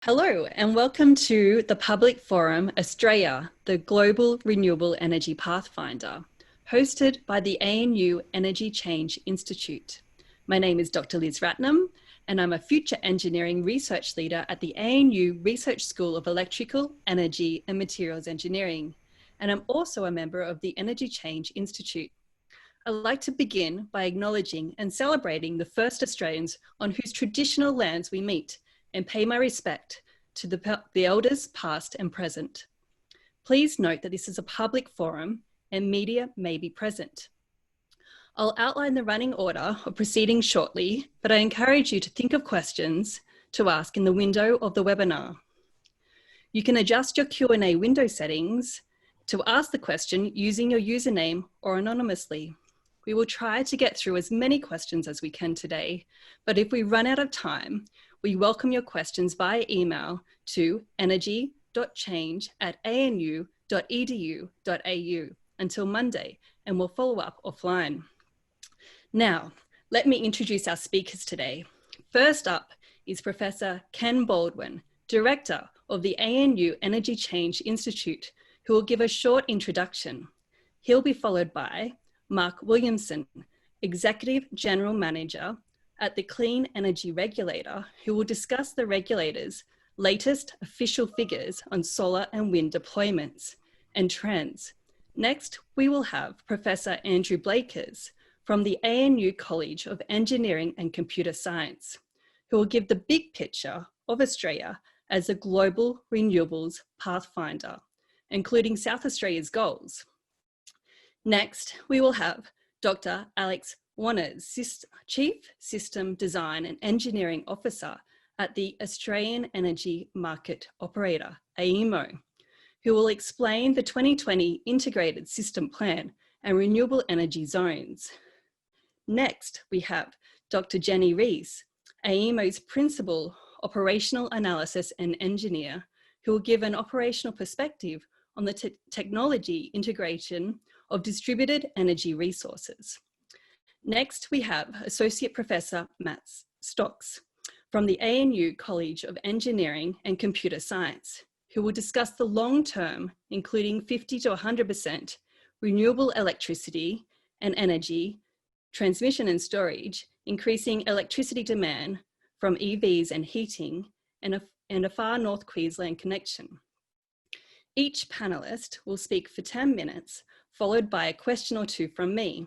Hello and welcome to the Public Forum Australia, the Global Renewable Energy Pathfinder, hosted by the ANU Energy Change Institute. My name is Dr. Liz Ratnam and I'm a Future Engineering Research Leader at the ANU Research School of Electrical, Energy and Materials Engineering, and I'm also a member of the Energy Change Institute. I'd like to begin by acknowledging and celebrating the first Australians on whose traditional lands we meet, and pay my respect to the elders past and present. Please note that this is a public forum and media may be present. I'll outline the running order of proceedings shortly, but I encourage you to think of questions to ask in the window of the webinar. You can adjust your Q&A window settings to ask the question using your username or anonymously. We will try to get through as many questions as we can today, but if we run out of time, we welcome your questions via email to energy.change@anu.edu.au until Monday, and we'll follow up offline. Now, let me introduce our speakers today. First up is Professor Ken Baldwin, Director of the ANU Energy Change Institute, who will give a short introduction. He'll be followed by Mark Williamson, Executive General Manager at the Clean Energy Regulator, who will discuss the regulator's latest official figures on solar and wind deployments and trends. Next, we will have Professor Andrew Blakers from the ANU College of Engineering and Computer Science, who will give the big picture of Australia as a global renewables pathfinder, including South Australia's goals. Next, we will have Dr. Alex Wonhas, Chief System Design and Engineering Officer at the Australian Energy Market Operator, AEMO, who will explain the 2020 Integrated System Plan and Renewable Energy Zones. Next, we have Dr. Jenny Riesz, AEMO's Principal Operational Analysis and Engineer, who will give an operational perspective on the technology integration of distributed energy resources. Next, we have Associate Professor Matt Stocks from the ANU College of Engineering and Computer Science, who will discuss the long-term, including 50 to 100% renewable electricity and energy, transmission and storage, increasing electricity demand from EVs and heating, and a far North Queensland connection. Each panelist will speak for 10 minutes, followed by a question or two from me,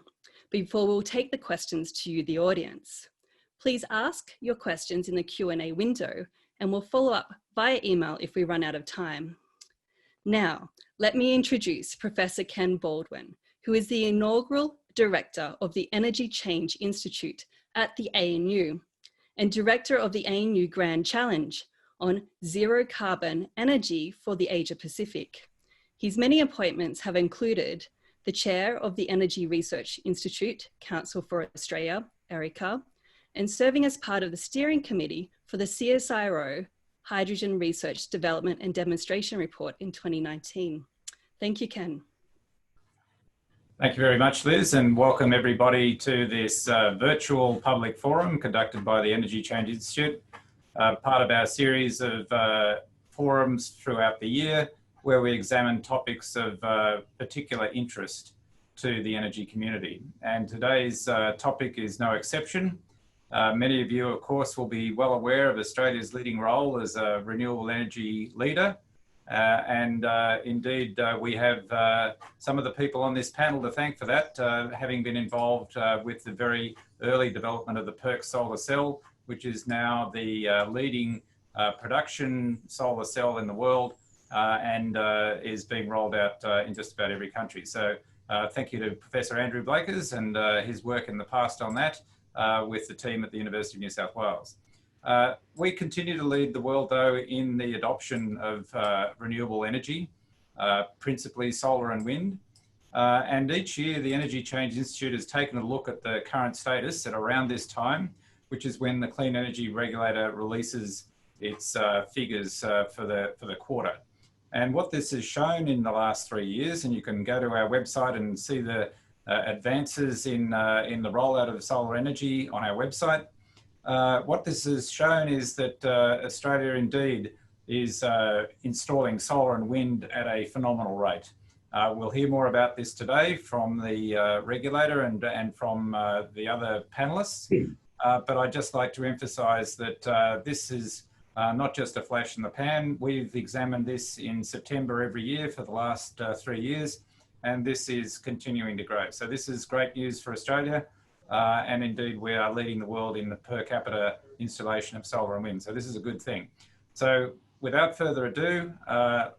before we'll take the questions to you, the audience. Please ask your questions in the Q&A window and we'll follow up via email if we run out of time. Now, let me introduce Professor Ken Baldwin, who is the inaugural Director of the Energy Change Institute at the ANU and Director of the ANU Grand Challenge on zero carbon energy for the Asia Pacific. His many appointments have included the Chair of the Energy Research Institute, Council for Australia, ERICA, and serving as part of the steering committee for the CSIRO Hydrogen Research Development and Demonstration Report in 2019. Thank you, Ken. Thank you very much, Liz, and welcome everybody to this virtual public forum conducted by the Energy Change Institute, part of our series of forums throughout the year, where we examine topics of particular interest to the energy community. And today's topic is no exception. Many of you, of course, will be well aware of Australia's leading role as a renewable energy leader. Indeed, we have some of the people on this panel to thank for that, having been involved with the very early development of the PERC solar cell, which is now the leading production solar cell in the world, and is being rolled out in just about every country. So thank you to Professor Andrew Blakers and his work in the past on that with the team at the University of New South Wales. We continue to lead the world, though, in the adoption of renewable energy, principally solar and wind. And each year, the Energy Change Institute has taken a look at the current status at around this time, which is when the Clean Energy Regulator releases its figures for the quarter. And what this has shown in the last 3 years, and you can go to our website and see the advances in the rollout of solar energy on our website. What this has shown is that Australia indeed is installing solar and wind at a phenomenal rate. We'll hear more about this today from the regulator and from the other panelists. But I'd just like to emphasise that this is not just a flash in the pan. We've examined this in September every year for the last 3 years, and this is continuing to grow. So this is great news for Australia, and indeed we are leading the world in the per capita installation of solar and wind. So this is a good thing. So without further ado,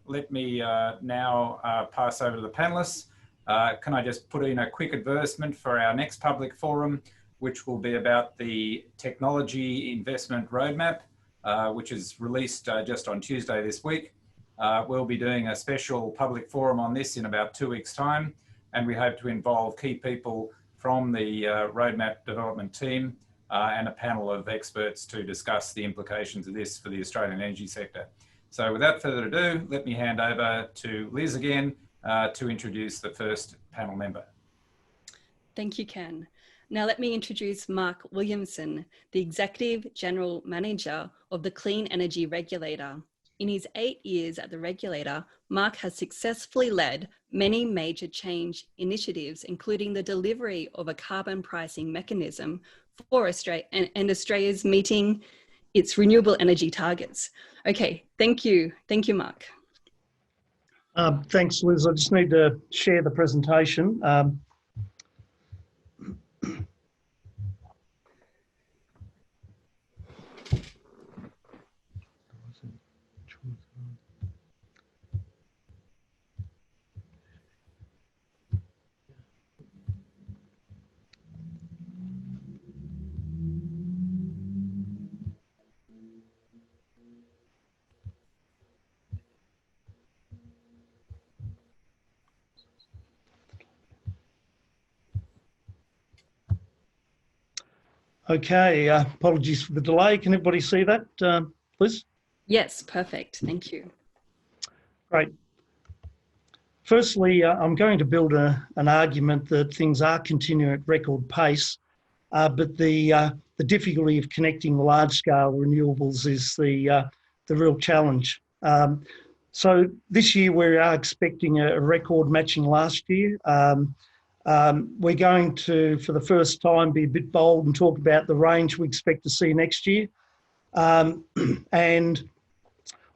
let me now pass over to the panelists. Can I just put in a quick advertisement for our next public forum, which will be about the Technology Investment Roadmap, which is released just on Tuesday this week. We'll be doing a special public forum on this in about 2 weeks' time, and we hope to involve key people from the roadmap development team and a panel of experts to discuss the implications of this for the Australian energy sector. So without further ado, let me hand over to Liz again to introduce the first panel member. Thank you, Ken. Now let me introduce Mark Williamson, the Executive General Manager of the Clean Energy Regulator. In his 8 years at the regulator, Mark has successfully led many major change initiatives, including the delivery of a carbon pricing mechanism for Australia and Australia's meeting its renewable energy targets. Okay, thank you. Thank you, Mark. Thanks, Liz. I just need to share the presentation. Okay, apologies for the delay. Can everybody see that, Liz? Yes, perfect. Thank you. Great. Firstly, I'm going to build an argument that things are continuing at record pace, but the difficulty of connecting large-scale renewables is the real challenge. So this year we are expecting a record matching last year. We're going to, for the first time, be a bit bold and talk about the range we expect to see next year. And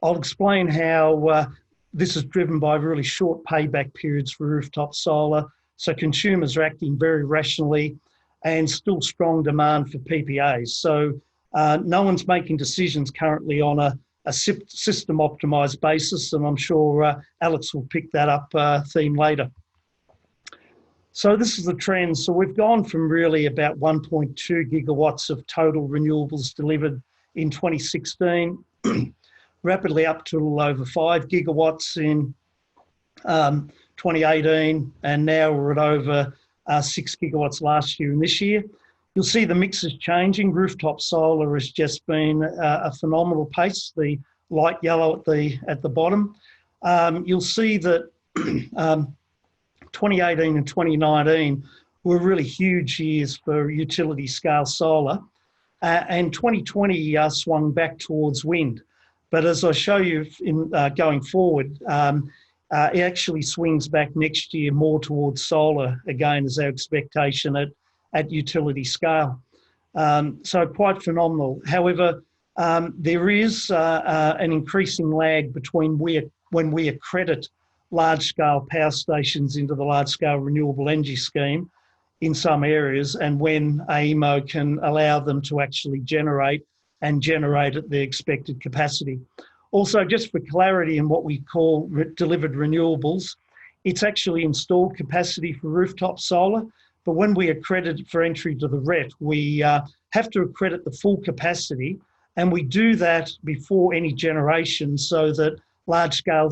I'll explain how this is driven by really short payback periods for rooftop solar. So consumers are acting very rationally and still strong demand for PPAs. So no one's making decisions currently on a system optimised basis, and I'm sure Alex will pick that up theme later. So this is the trend. So we've gone from really about 1.2 gigawatts of total renewables delivered in 2016, rapidly up to a little over 5 gigawatts in 2018, and now we're at over 6 gigawatts last year and this year. You'll see the mix is changing. Rooftop solar has just been a phenomenal pace, the light yellow at the bottom. You'll see that 2018 and 2019 were really huge years for utility scale solar, and 2020 swung back towards wind. But as I show you in going forward, it actually swings back next year more towards solar again as our expectation at utility scale. So quite phenomenal. However, there is an increasing lag between when we accredit large-scale power stations into the large-scale renewable energy scheme in some areas, and when AEMO can allow them to actually generate at the expected capacity. Also, just for clarity in what we call delivered renewables, it's actually installed capacity for rooftop solar, but when we accredit for entry to the RET, we have to accredit the full capacity, and we do that before any generation so that large-scale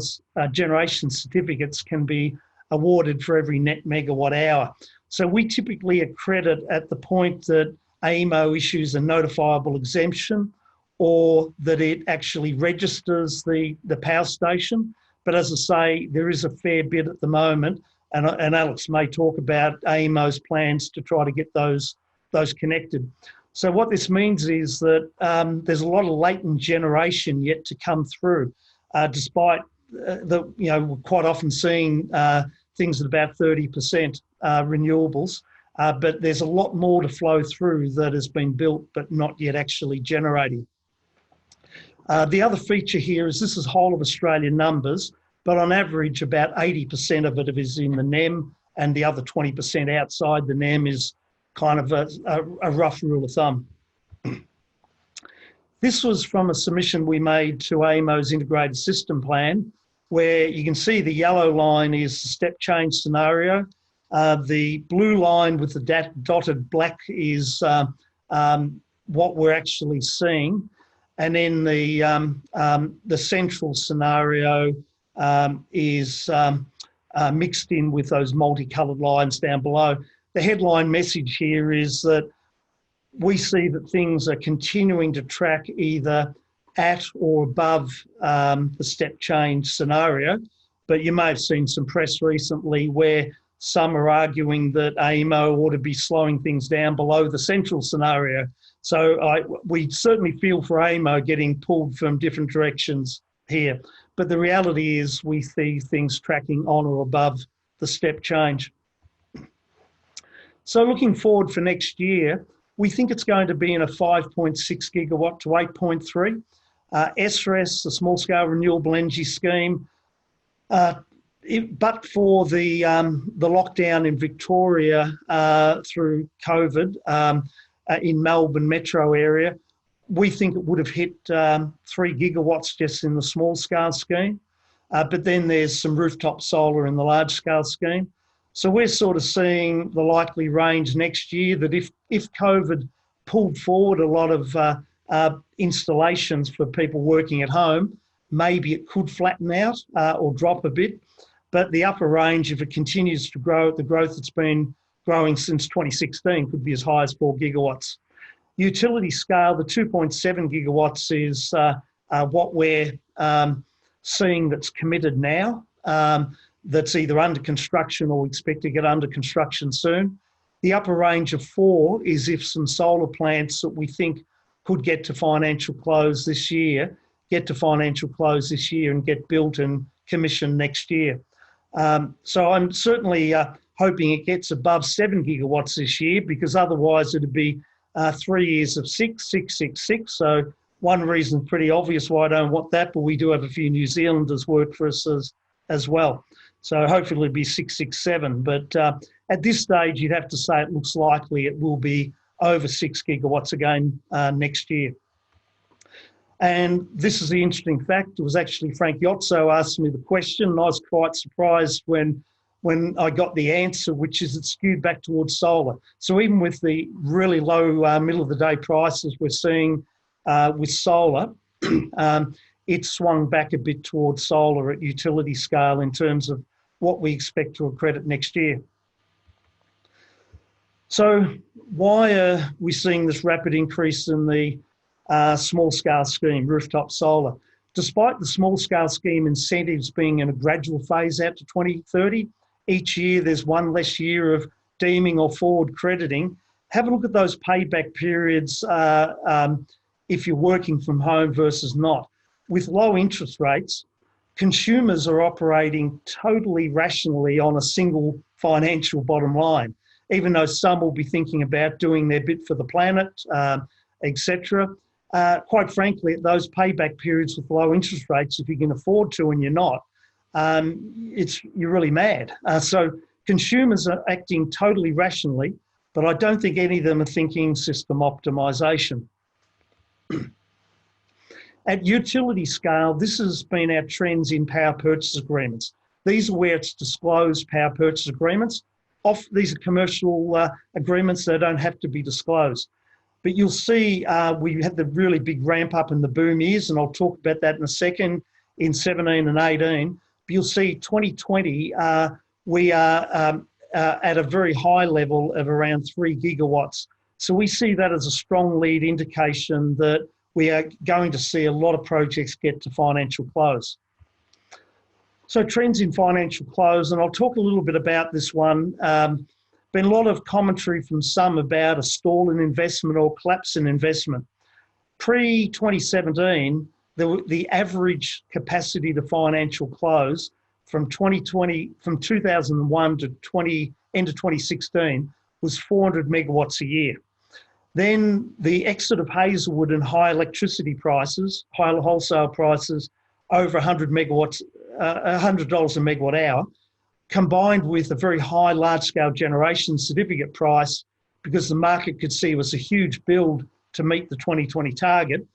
generation certificates can be awarded for every net megawatt hour. So we typically accredit at the point that AEMO issues a notifiable exemption or that it actually registers the power station. But as I say, there is a fair bit at the moment, and Alex may talk about AEMO's plans to try to get those connected. So what this means is that there's a lot of latent generation yet to come through, despite we're quite often seeing things at about 30% renewables, but there's a lot more to flow through that has been built but not yet actually generating. The other feature here is this is whole of Australia numbers, but on average about 80% of it is in the NEM, and the other 20% outside the NEM is kind of a rough rule of thumb. This was from a submission we made to AEMO's integrated system plan, where you can see the yellow line is the step change scenario. The blue line with the dotted black is what we're actually seeing. And then the central scenario is mixed in with those multicoloured lines down below. The headline message here is that we see that things are continuing to track either at or above the step change scenario, but you may have seen some press recently where some are arguing that AEMO ought to be slowing things down below the central scenario. So we certainly feel for AEMO getting pulled from different directions here, but the reality is we see things tracking on or above the step change. So looking forward for next year, we think it's going to be in a 5.6 gigawatt to 8.3. SRES, the Small Scale Renewable Energy Scheme, but for the lockdown in Victoria through COVID in Melbourne metro area, we think it would have hit 3 gigawatts just in the small scale scheme. But then there's some rooftop solar in the large scale scheme. So we're sort of seeing the likely range next year that if COVID pulled forward a lot of installations for people working at home, maybe it could flatten out or drop a bit. But the upper range, if it continues to grow at the growth it's been growing since 2016, could be as high as 4 gigawatts. Utility scale, the 2.7 gigawatts is what we're seeing that's committed now. That's either under construction or we expect to get under construction soon. The upper range of 4 is if some solar plants that we think could get to financial close this year, and get built and commissioned next year. So I'm certainly hoping it gets above 7 gigawatts this year, because otherwise it'd be 3 years of 6. So one reason pretty obvious why I don't want that, but we do have a few New Zealanders work for us as well. So hopefully it'll be 667. But at this stage, you'd have to say it looks likely it will be over 6 gigawatts again next year. And this is the interesting fact. It was actually Frank Yotso asked me the question, and I was quite surprised when I got the answer, which is it's skewed back towards solar. So even with the really low middle of the day prices we're seeing with solar, it swung back a bit towards solar at utility scale in terms of what we expect to accredit next year. So why are we seeing this rapid increase in the small scale scheme, rooftop solar? Despite the small scale scheme incentives being in a gradual phase out to 2030, each year there's one less year of deeming or forward crediting. Have a look at those payback periods if you're working from home versus not. With low interest rates, consumers are operating totally rationally on a single financial bottom line, even though some will be thinking about doing their bit for the planet, etc. Quite frankly, at those payback periods with low interest rates, if you can afford to and you're not, you're really mad. So consumers are acting totally rationally, but I don't think any of them are thinking system optimisation. At utility scale, this has been our trends in power purchase agreements. These are where it's disclosed power purchase agreements. These are commercial agreements that don't have to be disclosed. But you'll see we had the really big ramp up in the boom years, and I'll talk about that in a second, in 17 and 18. But you'll see 2020, we are at a very high level of around 3 gigawatts. So we see that as a strong lead indication that we are going to see a lot of projects get to financial close. So trends in financial close, and I'll talk a little bit about this one. Been a lot of commentary from some about a stall in investment or collapse in investment. Pre-2017, the average capacity to financial close from 2001 to end of 2016 was 400 megawatts a year. Then the exit of Hazelwood and high electricity prices, high wholesale prices, over $100 a megawatt hour, combined with a very high large-scale generation certificate price, because the market could see it was a huge build to meet the 2020 target,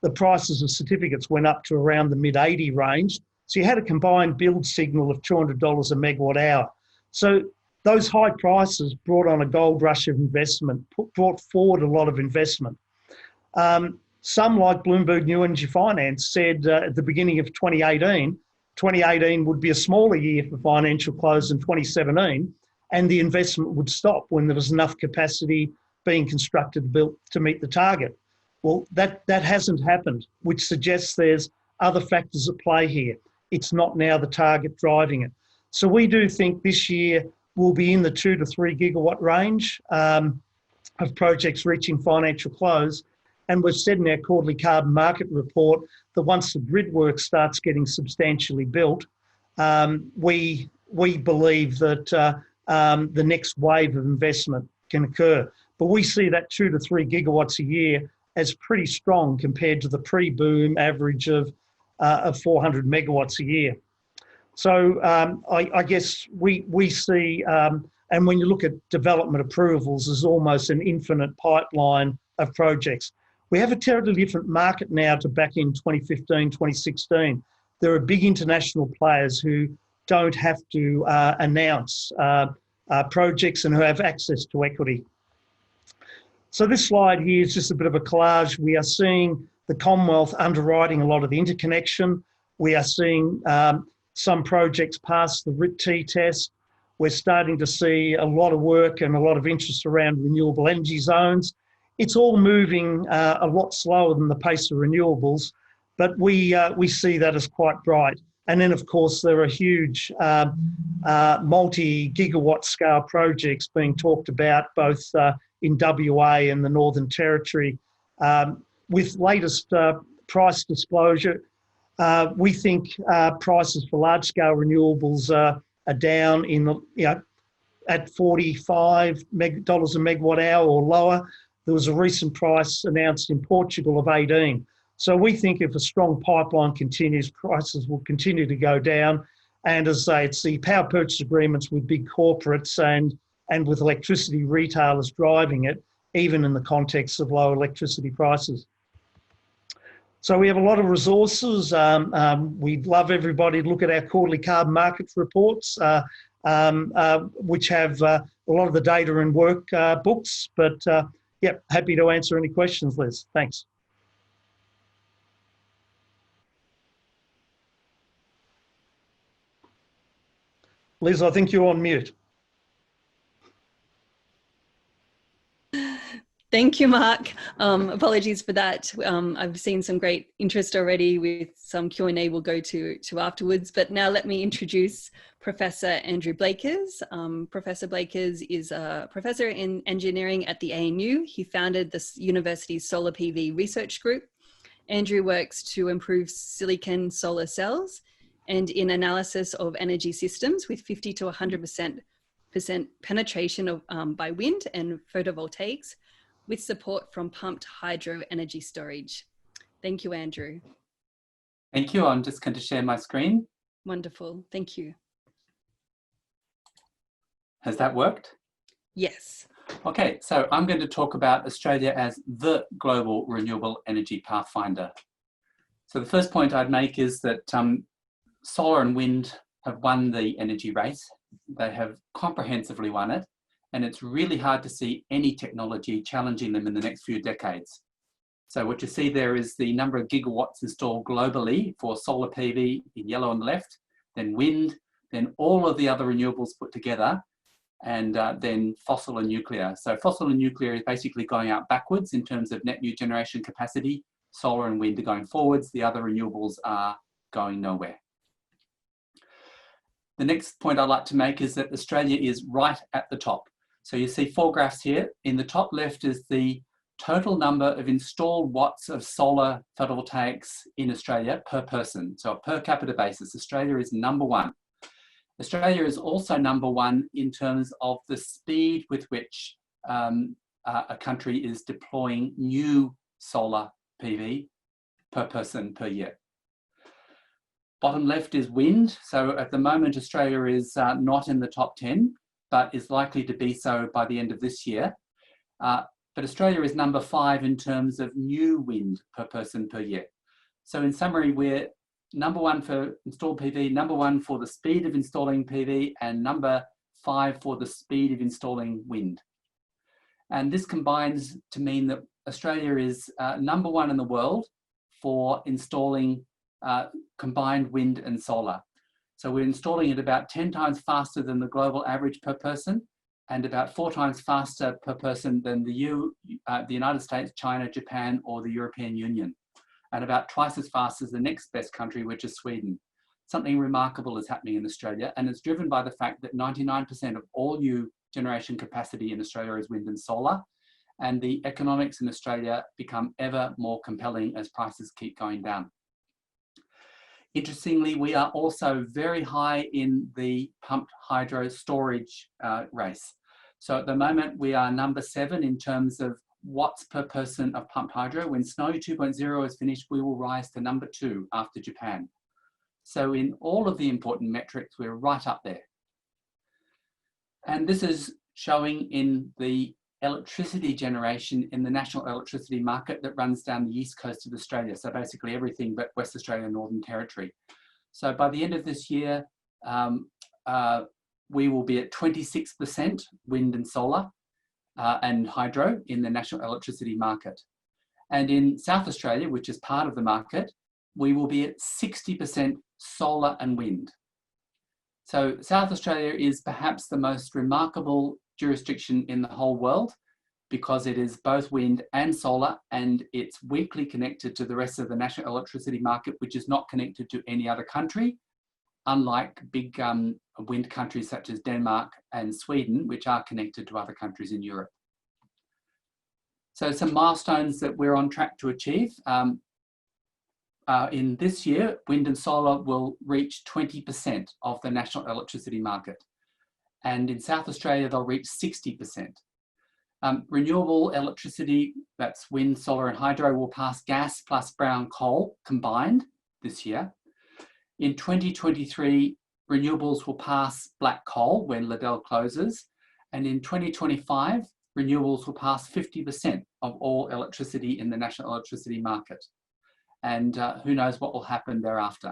the prices of certificates went up to around the mid-80 range. So you had a combined build signal of $200 a megawatt hour. So those high prices brought on a gold rush of investment, brought forward a lot of investment. Some, like Bloomberg New Energy Finance, said at the beginning of 2018 would be a smaller year for financial close than 2017, and the investment would stop when there was enough capacity being constructed built to meet the target. Well, that hasn't happened, which suggests there's other factors at play here. It's not now the target driving it. So we do think this year will be in the 2 to 3 gigawatt range of projects reaching financial close. And we've said in our quarterly carbon market report that once the grid work starts getting substantially built, we believe that the next wave of investment can occur. But we see that 2 to 3 gigawatts a year as pretty strong compared to the pre-boom average of 400 megawatts a year. So I guess we see, and when you look at development approvals, there's almost an infinite pipeline of projects. We have a terribly different market now to back in 2015, 2016. There are big international players who don't have to announce projects and who have access to equity. So this slide here is just a bit of a collage. We are seeing the Commonwealth underwriting a lot of the interconnection. We are seeing some projects pass the RIT-T test. We're starting to see a lot of work and a lot of interest around renewable energy zones. It's all moving a lot slower than the pace of renewables, but we see that as quite bright. And then, of course, there are huge multi-gigawatt scale projects being talked about both in WA and the Northern Territory. With latest price disclosure, we think prices for large-scale renewables are down in the, at $45 a megawatt hour or lower. There was a recent price announced in Portugal of 18. So we think if a strong pipeline continues, prices will continue to go down. And as I say, it's the power purchase agreements with big corporates and with electricity retailers driving it, even in the context of low electricity prices. So we have a lot of resources. We'd love everybody to look at our quarterly carbon markets reports, which have a lot of the data and work books. But yeah, happy to answer any questions, Liz. Thanks. Liz, I think you're on mute. Thank you, Mark. Apologies for that. I've seen some great interest already with some Q&A we'll go to afterwards. But now let me introduce Professor Andrew Blakers. Professor Blakers is a professor in engineering at the AEMO. He founded the university's solar PV research group. Andrew works to improve silicon solar cells and in analysis of energy systems with 50 to 100% penetration of, by wind and photovoltaics, with support from pumped hydro energy storage. Thank you, Andrew. Thank you. I'm just going to share my screen. Wonderful. Thank you. Has that worked? Yes. Okay, so I'm going to talk about Australia as the global renewable energy pathfinder. So the first point I'd make is that solar and wind have won the energy race. They have comprehensively won it. And it's really hard to see any technology challenging them in the next few decades. So what you see there is the number of gigawatts installed globally for solar PV in yellow on the left, then wind, then all of the other renewables put together, and then fossil and nuclear. So fossil and nuclear is basically going out backwards in terms of net new generation capacity. Solar and wind are going forwards. The other renewables are going nowhere. The next point I'd like to make is that Australia is right at the top. So you see 4 graphs here. In the top left is the total number of installed watts of solar photovoltaics in Australia per person. So a per capita basis, Australia is number 1. Australia is also number 1 in terms of the speed with which a country is deploying new solar PV per person per year. Bottom left is wind. So at the moment, Australia is not in the top 10, but is likely to be so by the end of this year. But Australia is number 5 in terms of new wind per person per year. So in summary, we're number 1 for installed PV, number 1 for the speed of installing PV, and number 5 for the speed of installing wind. And this combines to mean that Australia is number 1 in the world for installing combined wind and solar. So we're installing it about 10 times faster than the global average per person, and about 4 times faster per person than the United States, China, Japan, or the European Union, and about twice as fast as the next best country, which is Sweden. Something remarkable is happening in Australia, and it's driven by the fact that 99% of all new generation capacity in Australia is wind and solar, and the economics in Australia become ever more compelling as prices keep going down. Interestingly, we are also very high in the pumped hydro storage race. So at the moment, we are number 7 in terms of watts per person of pumped hydro. When Snowy 2.0 is finished, we will rise to number 2 after Japan. So in all of the important metrics, we're right up there. And this is showing in the electricity generation in the national electricity market that runs down the east coast of Australia. So basically everything but West Australia and Northern Territory. So by the end of this year, we will be at 26% wind and solar and hydro in the national electricity market. And in South Australia, which is part of the market, we will be at 60% solar and wind. So South Australia is perhaps the most remarkable jurisdiction in the whole world because it is both wind and solar, and it's weakly connected to the rest of the national electricity market, which is not connected to any other country, unlike big wind countries such as Denmark and Sweden, which are connected to other countries in Europe. So some milestones that we're on track to achieve. In this year, wind and solar will reach 20% of the national electricity market. And in South Australia, they'll reach 60%. Renewable electricity, that's wind, solar and hydro, will pass gas plus brown coal combined this year. In 2023, renewables will pass black coal when Liddell closes. And in 2025, renewables will pass 50% of all electricity in the national electricity market. And who knows what will happen thereafter.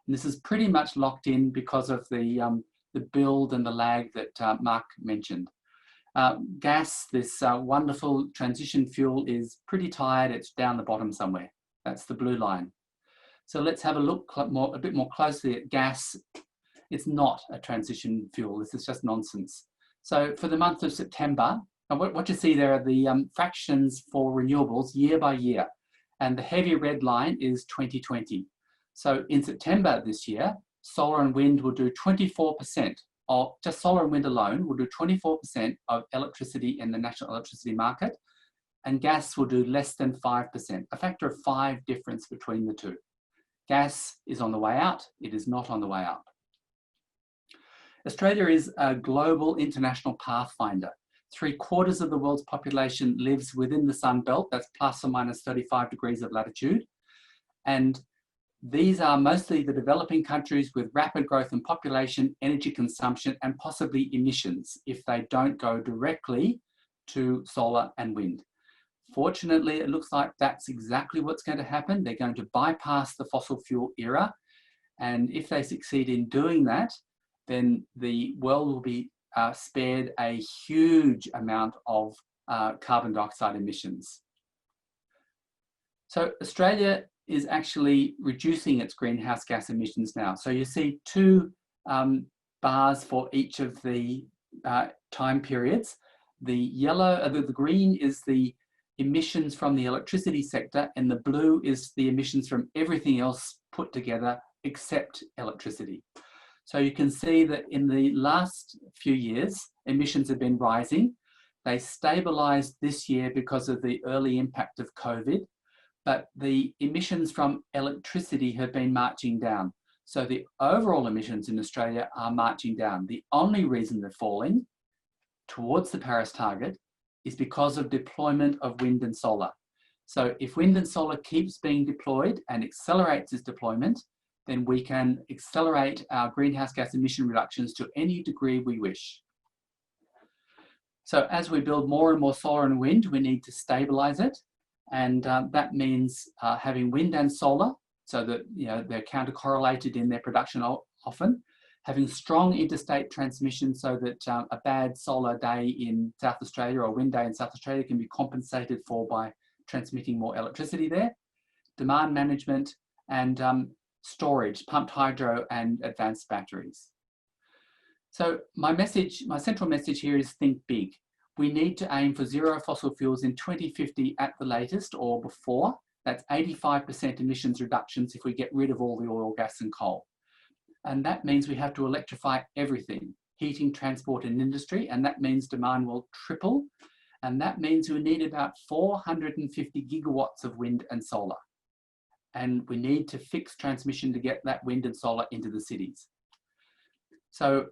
And this is pretty much locked in because of the build and the lag that Mark mentioned. Gas, this wonderful transition fuel, is pretty tired. It's down the bottom somewhere. That's the blue line. So let's have a look a bit more closely at gas. It's not a transition fuel. This is just nonsense. So for the month of September, what you see there are the fractions for renewables year by year. And the heavy red line is 2020. So in September this year, solar and wind will do 24%, of just solar and wind alone will do 24% of electricity in the national electricity market, and gas will do less than 5%, a factor of 5 difference between the two. Gas is on the way out, it is not on the way up. Australia is a global international pathfinder. 3/4 of the world's population lives within the Sun Belt, that's plus or minus 35 degrees of latitude. And these are mostly the developing countries with rapid growth in population, energy consumption, and possibly emissions if they don't go directly to solar and wind. Fortunately, it looks like that's exactly what's going to happen. They're going to bypass the fossil fuel era. And if they succeed in doing that, then the world will be spared a huge amount of carbon dioxide emissions. So Australia is actually reducing its greenhouse gas emissions now. So you see 2 bars for each of the time periods. The yellow, the green is the emissions from the electricity sector, and the blue is the emissions from everything else put together except electricity. So you can see that in the last few years, emissions have been rising. They stabilized this year because of the early impact of COVID, but the emissions from electricity have been marching down. So the overall emissions in Australia are marching down. The only reason they're falling towards the Paris target is because of deployment of wind and solar. So if wind and solar keeps being deployed and accelerates its deployment, then we can accelerate our greenhouse gas emission reductions to any degree we wish. So as we build more and more solar and wind, we need to stabilize it. And that means having wind and solar, so that they're counter-correlated in their production often. Having strong interstate transmission so that a bad solar day in South Australia or wind day in South Australia can be compensated for by transmitting more electricity there. Demand management and storage, pumped hydro and advanced batteries. So my central message here is think big. We need to aim for zero fossil fuels in 2050 at the latest or before. That's 85% emissions reductions if we get rid of all the oil, gas and coal. And that means we have to electrify everything, heating, transport and industry, and that means demand will triple. And that means we need about 450 gigawatts of wind and solar. And we need to fix transmission to get that wind and solar into the cities. So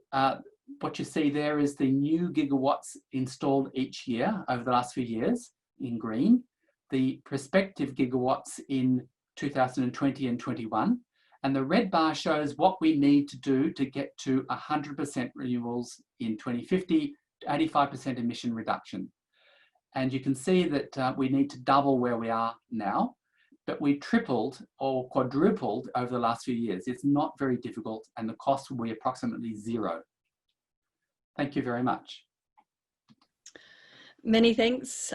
what you see there is the new gigawatts installed each year over the last few years in green, the prospective gigawatts in 2020 and 21. And the red bar shows what we need to do to get to 100% renewables in 2050, 85% emission reduction. And you can see that we need to double where we are now, but we tripled or quadrupled over the last few years. It's not very difficult and the cost will be approximately zero. Thank you very much. Many thanks.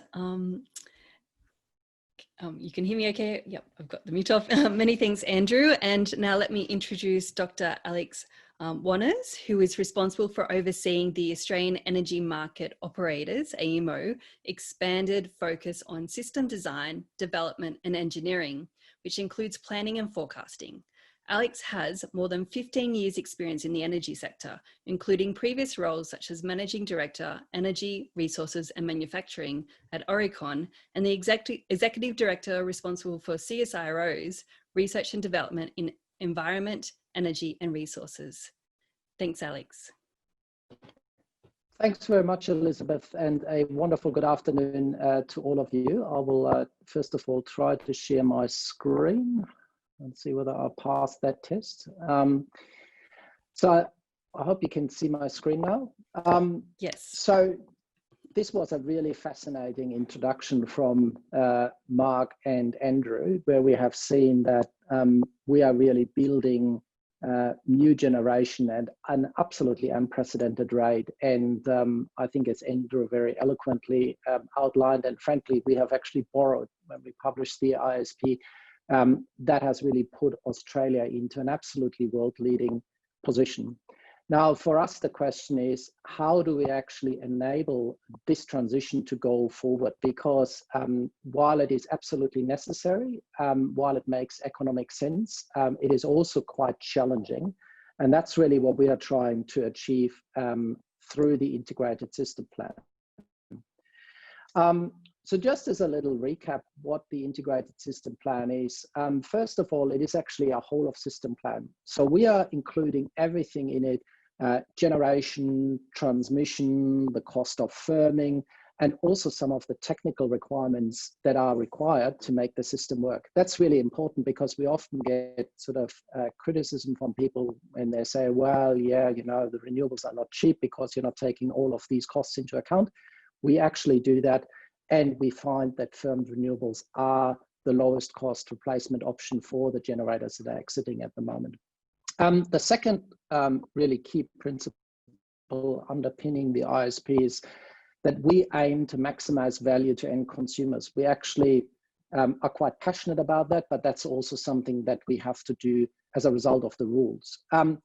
You can hear me okay? Yep, I've got the mute off. Many thanks, Andrew. And now let me introduce Dr. Alex Wonhas, who is responsible for overseeing the Australian Energy Market Operators, AEMO, expanded focus on system design, development and engineering, which includes planning and forecasting. Alex has more than 15 years experience in the energy sector, including previous roles such as Managing Director, Energy, Resources and Manufacturing at Oricon, and the Executive Director responsible for CSIRO's Research and Development in Environment, Energy and Resources. Thanks, Alex. Thanks very much, Elizabeth, and a wonderful good afternoon to all of you. I will first of all try to share my screen and see whether I'll pass that test. So I hope you can see my screen now. Yes. So this was a really fascinating introduction from Mark and Andrew, where we have seen that we are really building new generation at an absolutely unprecedented rate. And I think as Andrew very eloquently outlined, and frankly, we have actually borrowed when we published the ISP, that has really put Australia into an absolutely world-leading position. Now, for us, the question is, how do we actually enable this transition to go forward? Because while it is absolutely necessary, while it makes economic sense, it is also quite challenging. And that's really what we are trying to achieve through the integrated system plan. So just as a little recap, what the integrated system plan is, first of all, it is actually a whole of system plan. So we are including everything in it, generation, transmission, the cost of firming, and also some of the technical requirements that are required to make the system work. That's really important because we often get sort of criticism from people when they say, well, yeah, you know, the renewables are not cheap because you're not taking all of these costs into account. We actually do that. And we find that firmed renewables are the lowest cost replacement option for the generators that are exiting at the moment. The second really key principle underpinning the ISP is that we aim to maximize value to end consumers. We actually are quite passionate about that, but that's also something that we have to do as a result of the rules. And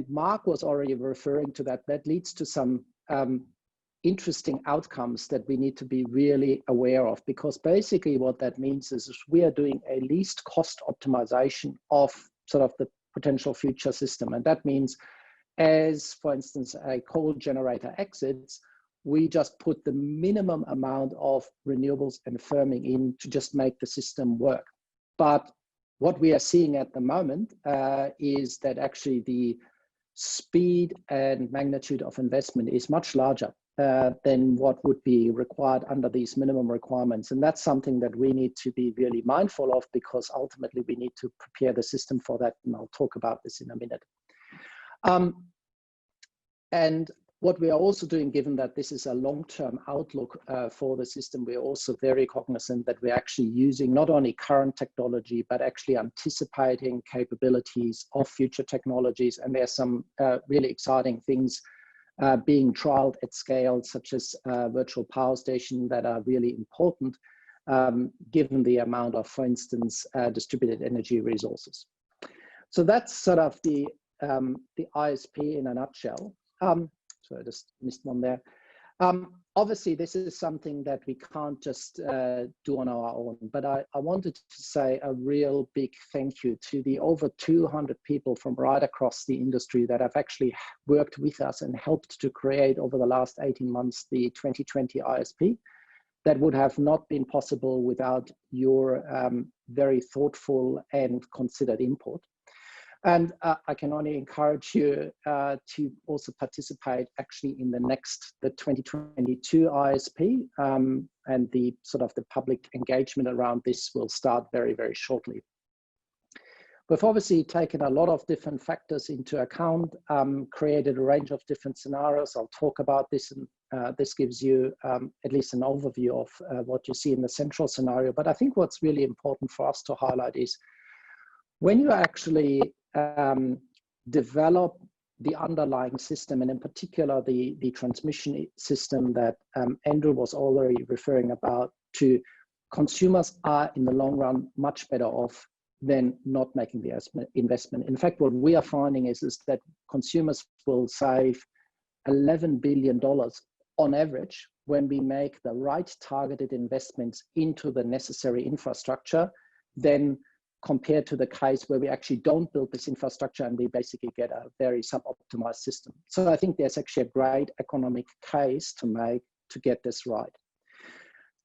Mark was already referring to that. That leads to some interesting outcomes that we need to be really aware of, because basically what that means is we are doing a least cost optimization of sort of the potential future system. And that means as, for instance, a coal generator exits, we just put the minimum amount of renewables and firming in to just make the system work. But what we are seeing at the moment is that actually the speed and magnitude of investment is much larger than what would be required under these minimum requirements. And that's something that we need to be really mindful of, because ultimately we need to prepare the system for that. And I'll talk about this in a minute. And what we are also doing, given that this is a long-term outlook for the system, we're also very cognizant that we're actually using not only current technology, but actually anticipating capabilities of future technologies. And there's some really exciting things being trialed at scale, such as virtual power station, that are really important, given the amount of, for instance, distributed energy resources. So that's sort of the ISP in a nutshell. So I just missed one there. Obviously, this is something that we can't just do on our own, but I wanted to say a real big thank you to the over 200 people from right across the industry that have actually worked with us and helped to create over the last 18 months the 2020 ISP. That would have not been possible without your very thoughtful and considered input. And I can only encourage you to also participate actually in the 2022 ISP, and the sort of the public engagement around this will start very, very shortly. We've obviously taken a lot of different factors into account, created a range of different scenarios. I'll talk about this, and this gives you at least an overview of what you see in the central scenario. But I think what's really important for us to highlight is when you actually develop the underlying system, and in particular the transmission system that Andrew was already referring about, to consumers are in the long run much better off than not making the investment. In fact, what we are finding is that consumers will save $11 billion on average when we make the right targeted investments into the necessary infrastructure, then compared to the case where we actually don't build this infrastructure and we basically get a very sub-optimized system. So I think there's actually a great economic case to make to get this right.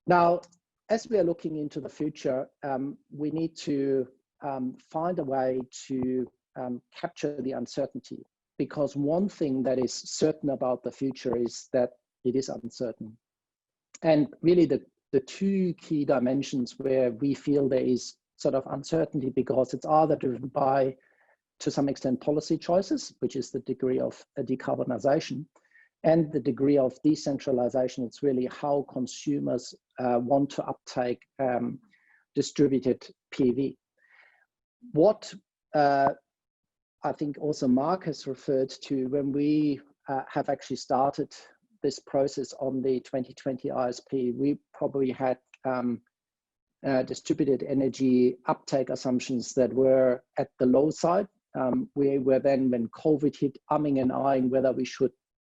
Now, as we are looking into the future, we need to find a way to capture the uncertainty, because one thing that is certain about the future is that it is uncertain. And really the two key dimensions where we feel there is sort of uncertainty, because it's either driven by, to some extent, policy choices, which is the degree of decarbonization, and the degree of decentralization. It's really how consumers want to uptake distributed PV. What I think also Mark has referred to, when we have actually started this process on the 2020 ISP, we probably had distributed energy uptake assumptions that were at the low side. We were then, when COVID hit, umming and ahhing whether we should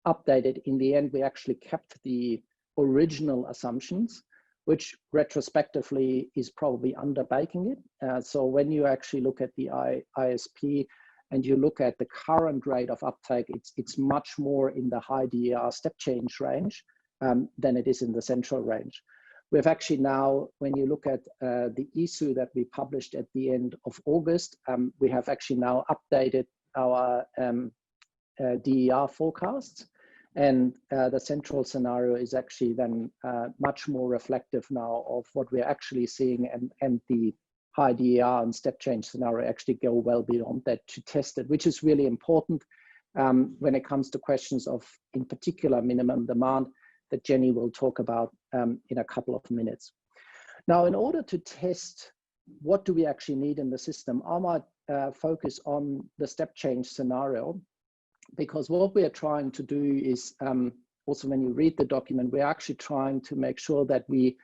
update it. In the end, we actually kept the original assumptions, which retrospectively is probably underbaking it. So when you actually look at the ISP and you look at the current rate of uptake, it's much more in the high DER step change range than it is in the central range. We've actually now, when you look at the ISU that we published at the end of August, we have actually now updated our DER forecasts. And the central scenario is actually then much more reflective now of what we're actually seeing, and the high DER and step change scenario actually go well beyond that to test it, which is really important when it comes to questions of, in particular, minimum demand, that Jenny will talk about in a couple of minutes. Now, in order to test what do we actually need in the system, I might focus on the step change scenario, because what we are trying to do is, also when you read the document, we're actually trying to make sure that we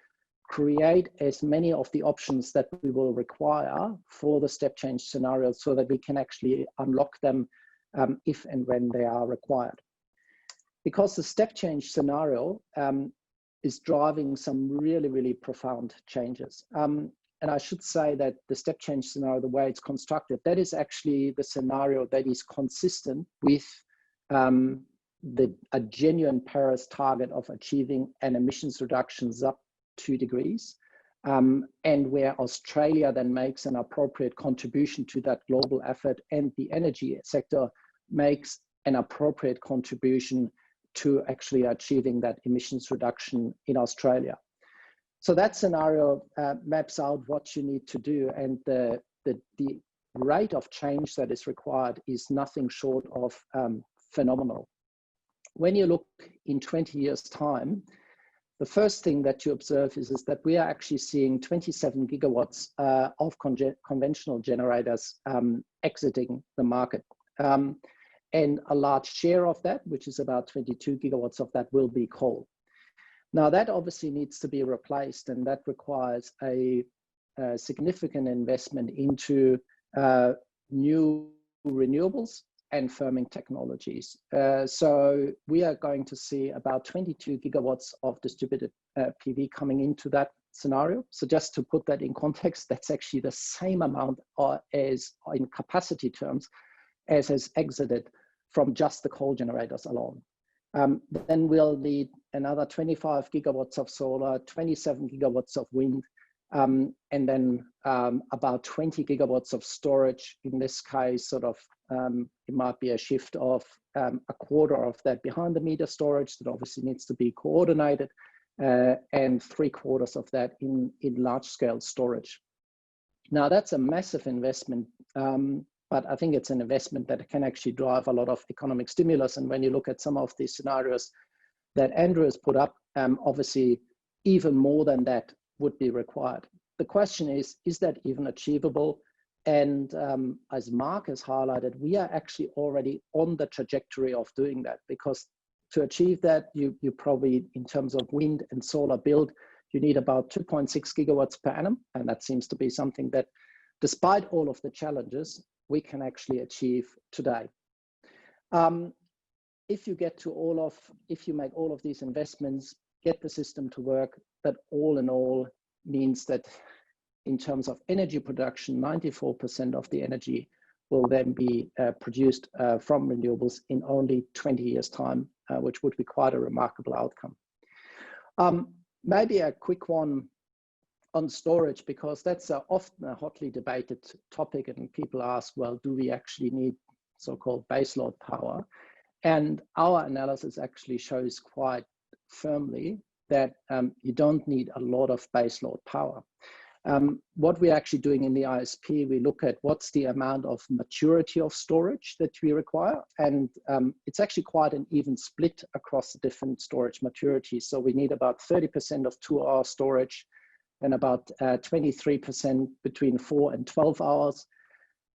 create as many of the options that we will require for the step change scenario, so that we can actually unlock them if and when they are required. Because the step change scenario is driving some really, really profound changes. And I should say that the step change scenario, the way it's constructed, that is actually the scenario that is consistent with a genuine Paris target of achieving an emissions reduction sub 2 degrees, and where Australia then makes an appropriate contribution to that global effort, and the energy sector makes an appropriate contribution to actually achieving that emissions reduction in Australia. So that scenario maps out what you need to do, and the rate of change that is required is nothing short of phenomenal. When you look in 20 years' time, the first thing that you observe is that we are actually seeing 27 gigawatts of conventional generators exiting the market. And a large share of that, which is about 22 gigawatts of that, will be coal. Now that obviously needs to be replaced, and that requires a significant investment into new renewables and firming technologies. So we are going to see about 22 gigawatts of distributed PV coming into that scenario. So just to put that in context, that's actually the same amount as in capacity terms as has exited from just the coal generators alone. Then we'll need another 25 gigawatts of solar, 27 gigawatts of wind, and then about 20 gigawatts of storage. In this case, sort of, it might be a shift of a quarter of that behind the meter storage that obviously needs to be coordinated, and 3/4 of that in large scale storage. Now that's a massive investment, but I think it's an investment that can actually drive a lot of economic stimulus. And when you look at some of these scenarios that Andrew has put up, obviously even more than that would be required. The question is that even achievable? And as Mark has highlighted, we are actually already on the trajectory of doing that, because to achieve that, you probably, in terms of wind and solar build, you need about 2.6 gigawatts per annum. And that seems to be something that, despite all of the challenges, we can actually achieve today. If you make all of these investments, get the system to work, that all in all means that in terms of energy production, 94% of the energy will then be produced from renewables in only 20 years' time, which would be quite a remarkable outcome. Maybe a quick one on storage, because that's often a hotly debated topic, and people ask, well, do we actually need so-called baseload power? And our analysis actually shows quite firmly that you don't need a lot of baseload power. What we're actually doing in the ISP, we look at what's the amount of maturity of storage that we require. And it's actually quite an even split across the different storage maturities. So we need about 30% of 2-hour storage, and about 23% between 4 and 12 hours,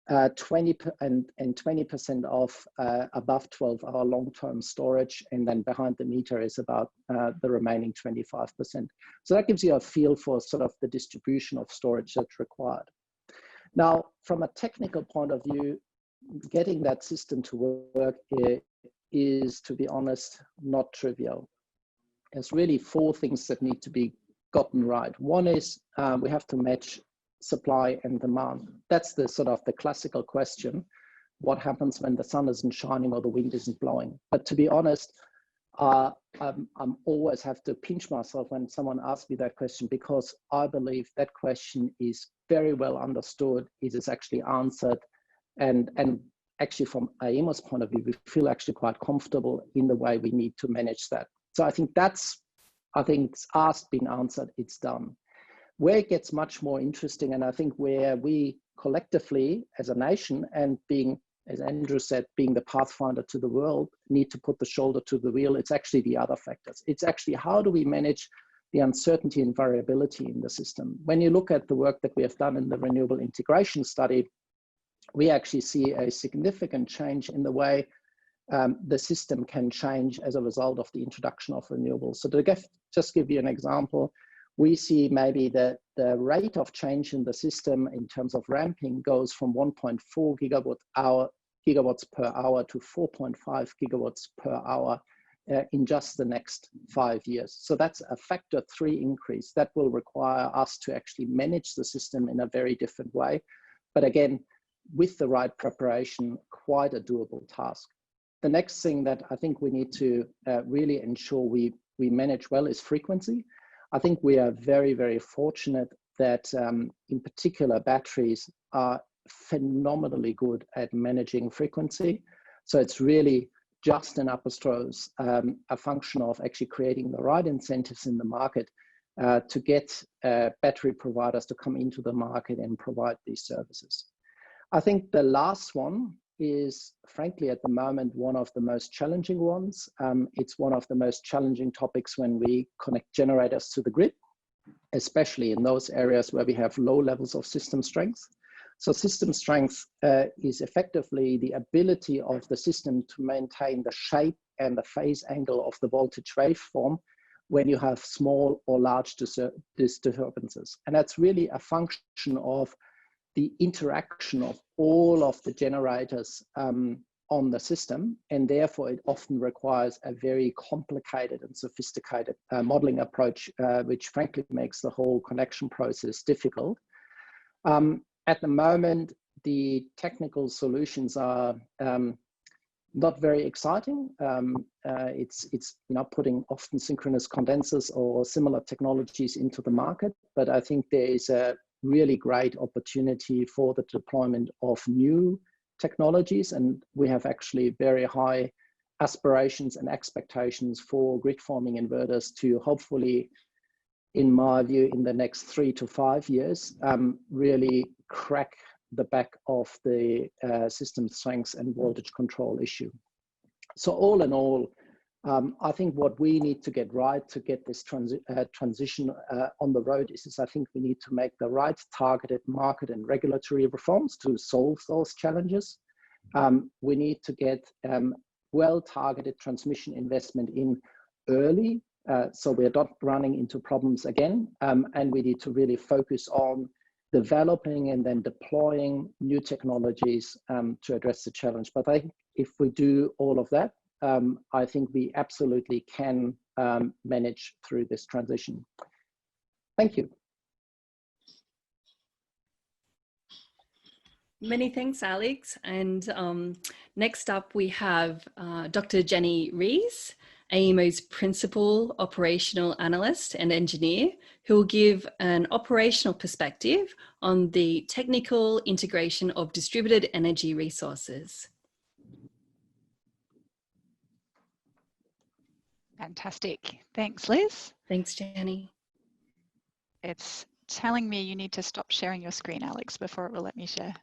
20% of above 12-hour long-term storage, and then behind the meter is about the remaining 25%. So that gives you a feel for sort of the distribution of storage that's required. Now, from a technical point of view, getting that system to work is, to be honest, not trivial. There's really 4 things that need to be gotten right. One is we have to match supply and demand. That's the sort of the classical question. What happens when the sun isn't shining or the wind isn't blowing? But to be honest, I'm always have to pinch myself when someone asks me that question, because I believe that question is very well understood. It is actually answered, and actually from AEMO's point of view, we feel actually quite comfortable in the way we need to manage that. So I think it's asked, been answered, it's done. Where it gets much more interesting, and I think where we collectively as a nation, and being, as Andrew said, being the pathfinder to the world, need to put the shoulder to the wheel, it's actually the other factors. It's actually how do we manage the uncertainty and variability in the system. When you look at the work that we have done in the renewable integration study, we actually see a significant change in the way the system can change as a result of the introduction of renewables. So to just give you an example, we see maybe that the rate of change in the system in terms of ramping goes from 1.4 gigawatts per hour to 4.5 gigawatts per hour in just the next 5 years. So that's a factor 3 increase that will require us to actually manage the system in a very different way. But again, with the right preparation, quite a doable task. The next thing that I think we need to really ensure we manage well is frequency. I think we are very, very fortunate that in particular batteries are phenomenally good at managing frequency. So it's really just in upper strokes a function of actually creating the right incentives in the market to get battery providers to come into the market and provide these services. I think the last one is frankly at the moment one of the most challenging ones. It's one of the most challenging topics when we connect generators to the grid, especially in those areas where we have low levels of system strength. So system strength is effectively the ability of the system to maintain the shape and the phase angle of the voltage waveform when you have small or large disturbances. And that's really a function of the interaction of all of the generators on the system, and therefore it often requires a very complicated and sophisticated modeling approach, which frankly makes the whole connection process difficult. At the moment, the technical solutions are not very exciting. It's putting often synchronous condensers or similar technologies into the market, but I think there is a really great opportunity for the deployment of new technologies, and we have actually very high aspirations and expectations for grid forming inverters to hopefully, in my view, in the next 3 to 5 years, really crack the back of the system strength and voltage control issue. So all in all, I think what we need to get right to get this transition on the road is I think we need to make the right targeted market and regulatory reforms to solve those challenges. We need to get well-targeted transmission investment in early, so we're not running into problems again. And we need to really focus on developing and then deploying new technologies to address the challenge. But I think if we do all of that, I think we absolutely can manage through this transition. Thank you. Many thanks, Alex. And next up, we have Dr. Jenny Riesz, AEMO's Principal Operational Analyst and Engineer, who will give an operational perspective on the technical integration of distributed energy resources. Fantastic. Thanks, Liz. Thanks, Jenny. It's telling me you need to stop sharing your screen, Alex, before it will let me share.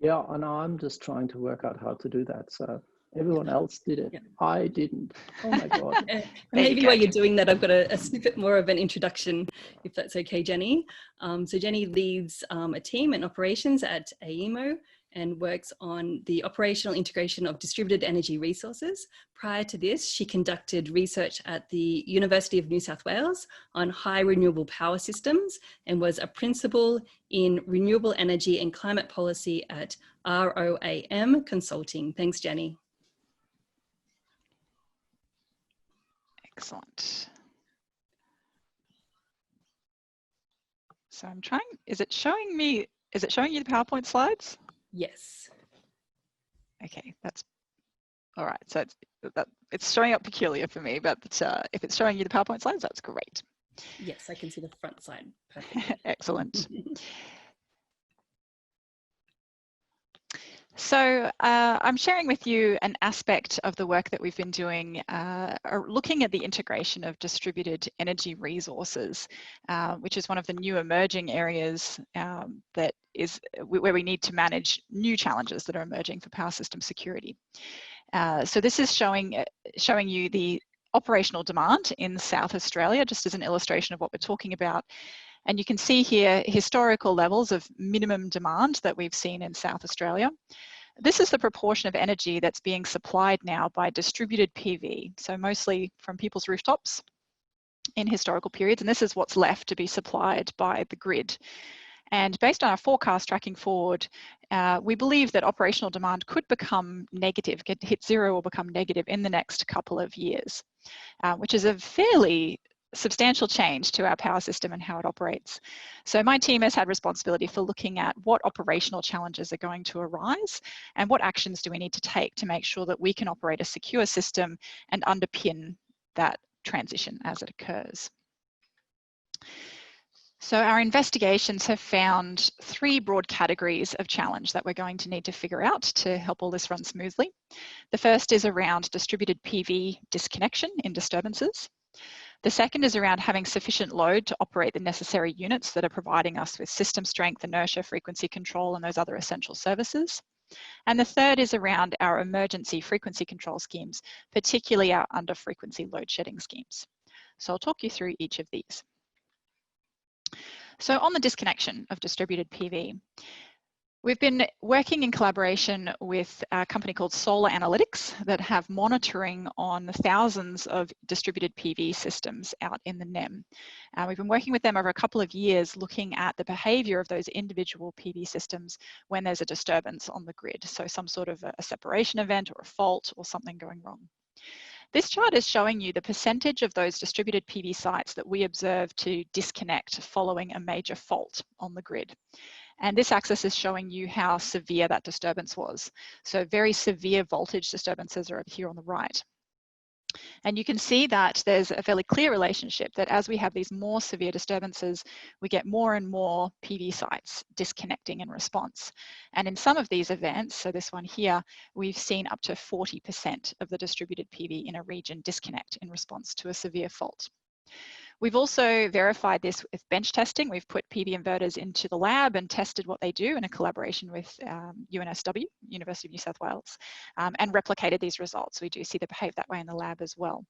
Yeah, and I'm just trying to work out how to do that. So everyone else did it. Yeah. I didn't. Oh my God. Maybe while you're doing that, I've got a snippet more of an introduction, if that's okay, Jenny. So Jenny leads a team in operations at AEMO and works on the operational integration of distributed energy resources. Prior to this, she conducted research at the University of New South Wales on high renewable power systems and was a principal in renewable energy and climate policy at ROAM Consulting. Thanks, Jenny. Excellent. So I'm trying, is it showing you the PowerPoint slides? Yes. Okay, that's all right. So it's showing up peculiar for me, but if it's showing you the PowerPoint slides, that's great. Yes, I can see the front side perfectly. Excellent. So I'm sharing with you an aspect of the work that we've been doing, looking at the integration of distributed energy resources, which is one of the new emerging areas that is where we need to manage new challenges that are emerging for power system security. So this is showing you the operational demand in South Australia, just as an illustration of what we're talking about. And you can see here historical levels of minimum demand that we've seen in South Australia. This is the proportion of energy that's being supplied now by distributed PV, so mostly from people's rooftops in historical periods, and this is what's left to be supplied by the grid. And based on our forecast tracking forward, we believe that operational demand could become negative, hit zero or become negative in the next couple of years, which is a fairly substantial change to our power system and how it operates. So my team has had responsibility for looking at what operational challenges are going to arise and what actions do we need to take to make sure that we can operate a secure system and underpin that transition as it occurs. So our investigations have found 3 broad categories of challenge that we're going to need to figure out to help all this run smoothly. The first is around distributed PV disconnection in disturbances. The second is around having sufficient load to operate the necessary units that are providing us with system strength, inertia, frequency control, and those other essential services. And the third is around our emergency frequency control schemes, particularly our under frequency load shedding schemes. So I'll talk you through each of these. So on the disconnection of distributed PV, we've been working in collaboration with a company called Solar Analytics that have monitoring on thousands of distributed PV systems out in the NEM. We've been working with them over a couple of years looking at the behaviour of those individual PV systems when there's a disturbance on the grid. So some sort of a separation event or a fault or something going wrong. This chart is showing you the percentage of those distributed PV sites that we observe to disconnect following a major fault on the grid. And this axis is showing you how severe that disturbance was. So very severe voltage disturbances are over here on the right. And you can see that there's a fairly clear relationship that as we have these more severe disturbances, we get more and more PV sites disconnecting in response. And in some of these events, so this one here, we've seen up to 40% of the distributed PV in a region disconnect in response to a severe fault. We've also verified this with bench testing. We've put PV inverters into the lab and tested what they do in a collaboration with UNSW, University of New South Wales, and replicated these results. We do see they behave that way in the lab as well.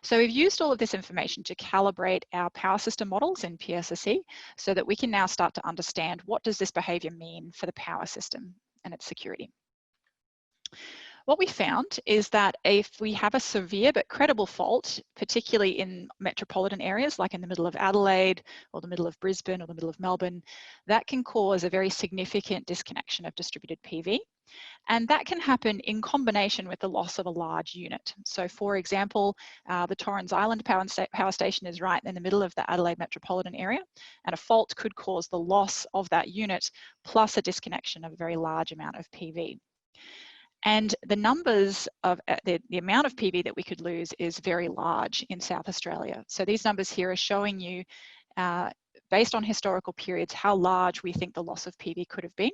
So we've used all of this information to calibrate our power system models in PSSE so that we can now start to understand what does this behavior mean for the power system and its security. What we found is that if we have a severe but credible fault, particularly in metropolitan areas like in the middle of Adelaide or the middle of Brisbane or the middle of Melbourne, that can cause a very significant disconnection of distributed PV. And that can happen in combination with the loss of a large unit. So for example, the Torrens Island power station is right in the middle of the Adelaide metropolitan area, and a fault could cause the loss of that unit plus a disconnection of a very large amount of PV. And the numbers of the amount of PV that we could lose is very large in South Australia. So these numbers here are showing you, based on historical periods, how large we think the loss of PV could have been.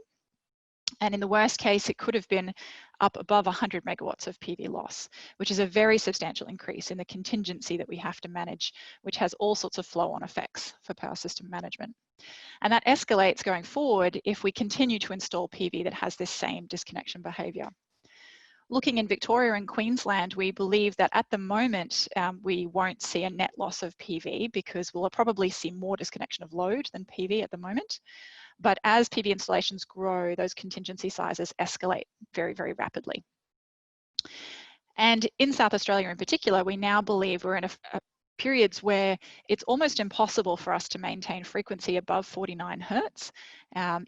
And in the worst case, it could have been up above 100 megawatts of PV loss, which is a very substantial increase in the contingency that we have to manage, which has all sorts of flow-on effects for power system management. And that escalates going forward if we continue to install PV that has this same disconnection behaviour. Looking in Victoria and Queensland, we believe that at the moment, we won't see a net loss of PV because we'll probably see more disconnection of load than PV at the moment. But as PV installations grow, those contingency sizes escalate very, very rapidly. And in South Australia in particular, we now believe we're in periods where it's almost impossible for us to maintain frequency above 49 hertz,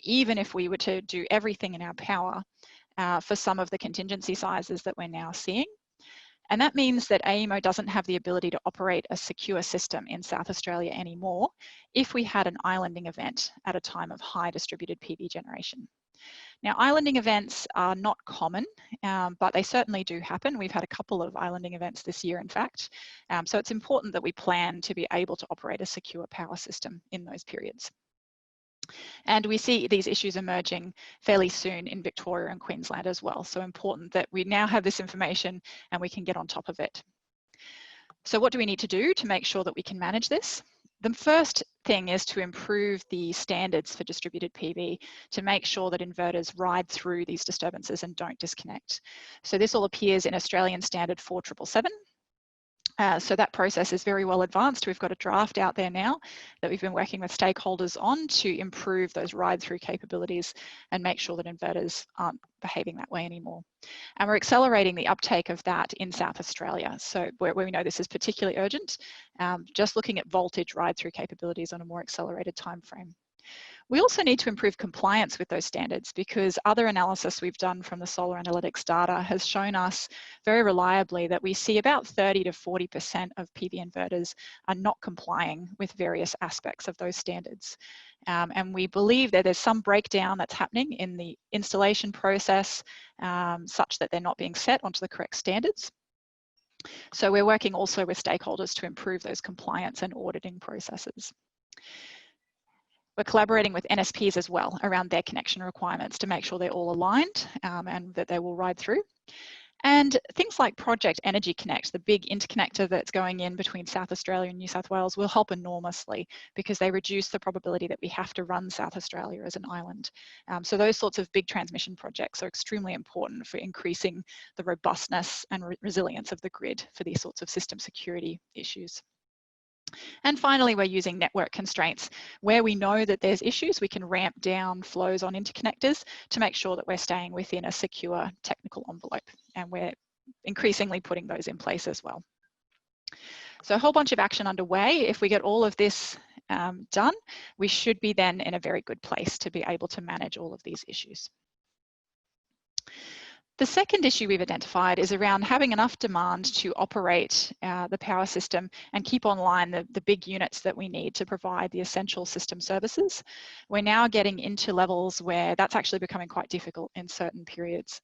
even if we were to do everything in our power for some of the contingency sizes that we're now seeing. And that means that AEMO doesn't have the ability to operate a secure system in South Australia anymore if we had an islanding event at a time of high distributed PV generation. Now, islanding events are not common, but they certainly do happen. We've had a couple of islanding events this year, in fact. So it's important that we plan to be able to operate a secure power system in those periods. And we see these issues emerging fairly soon in Victoria and Queensland as well. So important that we now have this information and we can get on top of it. So what do we need to do to make sure that we can manage this? The first thing is to improve the standards for distributed PV to make sure that inverters ride through these disturbances and don't disconnect. So this all appears in Australian Standard 4777. So that process is very well advanced. We've got a draft out there now that we've been working with stakeholders on to improve those ride-through capabilities and make sure that inverters aren't behaving that way anymore. And we're accelerating the uptake of that in South Australia. So where we know this is particularly urgent, just looking at voltage ride-through capabilities on a more accelerated time frame. We also need to improve compliance with those standards, because other analysis we've done from the solar analytics data has shown us very reliably that we see about 30 to 40% of PV inverters are not complying with various aspects of those standards. And we believe that there's some breakdown that's happening in the installation process such that they're not being set onto the correct standards. So we're working also with stakeholders to improve those compliance and auditing processes. We're collaborating with NSPs as well around their connection requirements to make sure they're all aligned and that they will ride through. And things like Project Energy Connect, the big interconnector that's going in between South Australia and New South Wales, will help enormously, because they reduce the probability that we have to run South Australia as an island. So those sorts of big transmission projects are extremely important for increasing the robustness and resilience of the grid for these sorts of system security issues. And finally, we're using network constraints. Where we know that there's issues, we can ramp down flows on interconnectors to make sure that we're staying within a secure technical envelope. And we're increasingly putting those in place as well. So a whole bunch of action underway. If we get all of this done, we should be then in a very good place to be able to manage all of these issues. The second issue we've identified is around having enough demand to operate the power system and keep online the big units that we need to provide the essential system services. We're now getting into levels where that's actually becoming quite difficult in certain periods.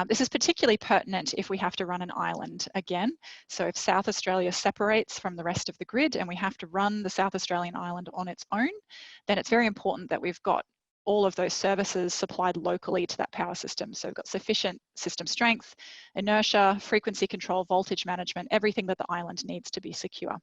This is particularly pertinent if we have to run an island again. So if South Australia separates from the rest of the grid and we have to run the South Australian island on its own, then it's very important that we've got all of those services supplied locally to that power system. So we've got sufficient system strength, inertia, frequency control, voltage management, everything that the island needs to be secure.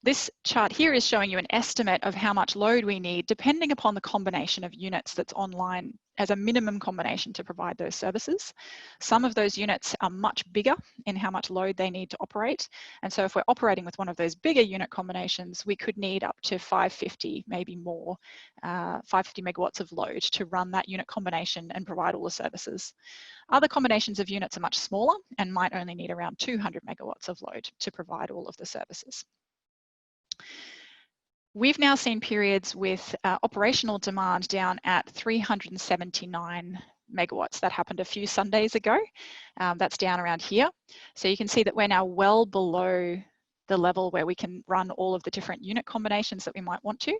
This chart here is showing you an estimate of how much load we need depending upon the combination of units that's online as a minimum combination to provide those services. Some of those units are much bigger in how much load they need to operate. And so if we're operating with one of those bigger unit combinations, we could need up to 550, maybe more, 550 megawatts of load to run that unit combination and provide all the services. Other combinations of units are much smaller and might only need around 200 megawatts of load to provide all of the services. We've now seen periods with operational demand down at 379 megawatts. That happened a few Sundays ago. That's down around here. So you can see that we're now well below the level where we can run all of the different unit combinations that we might want to.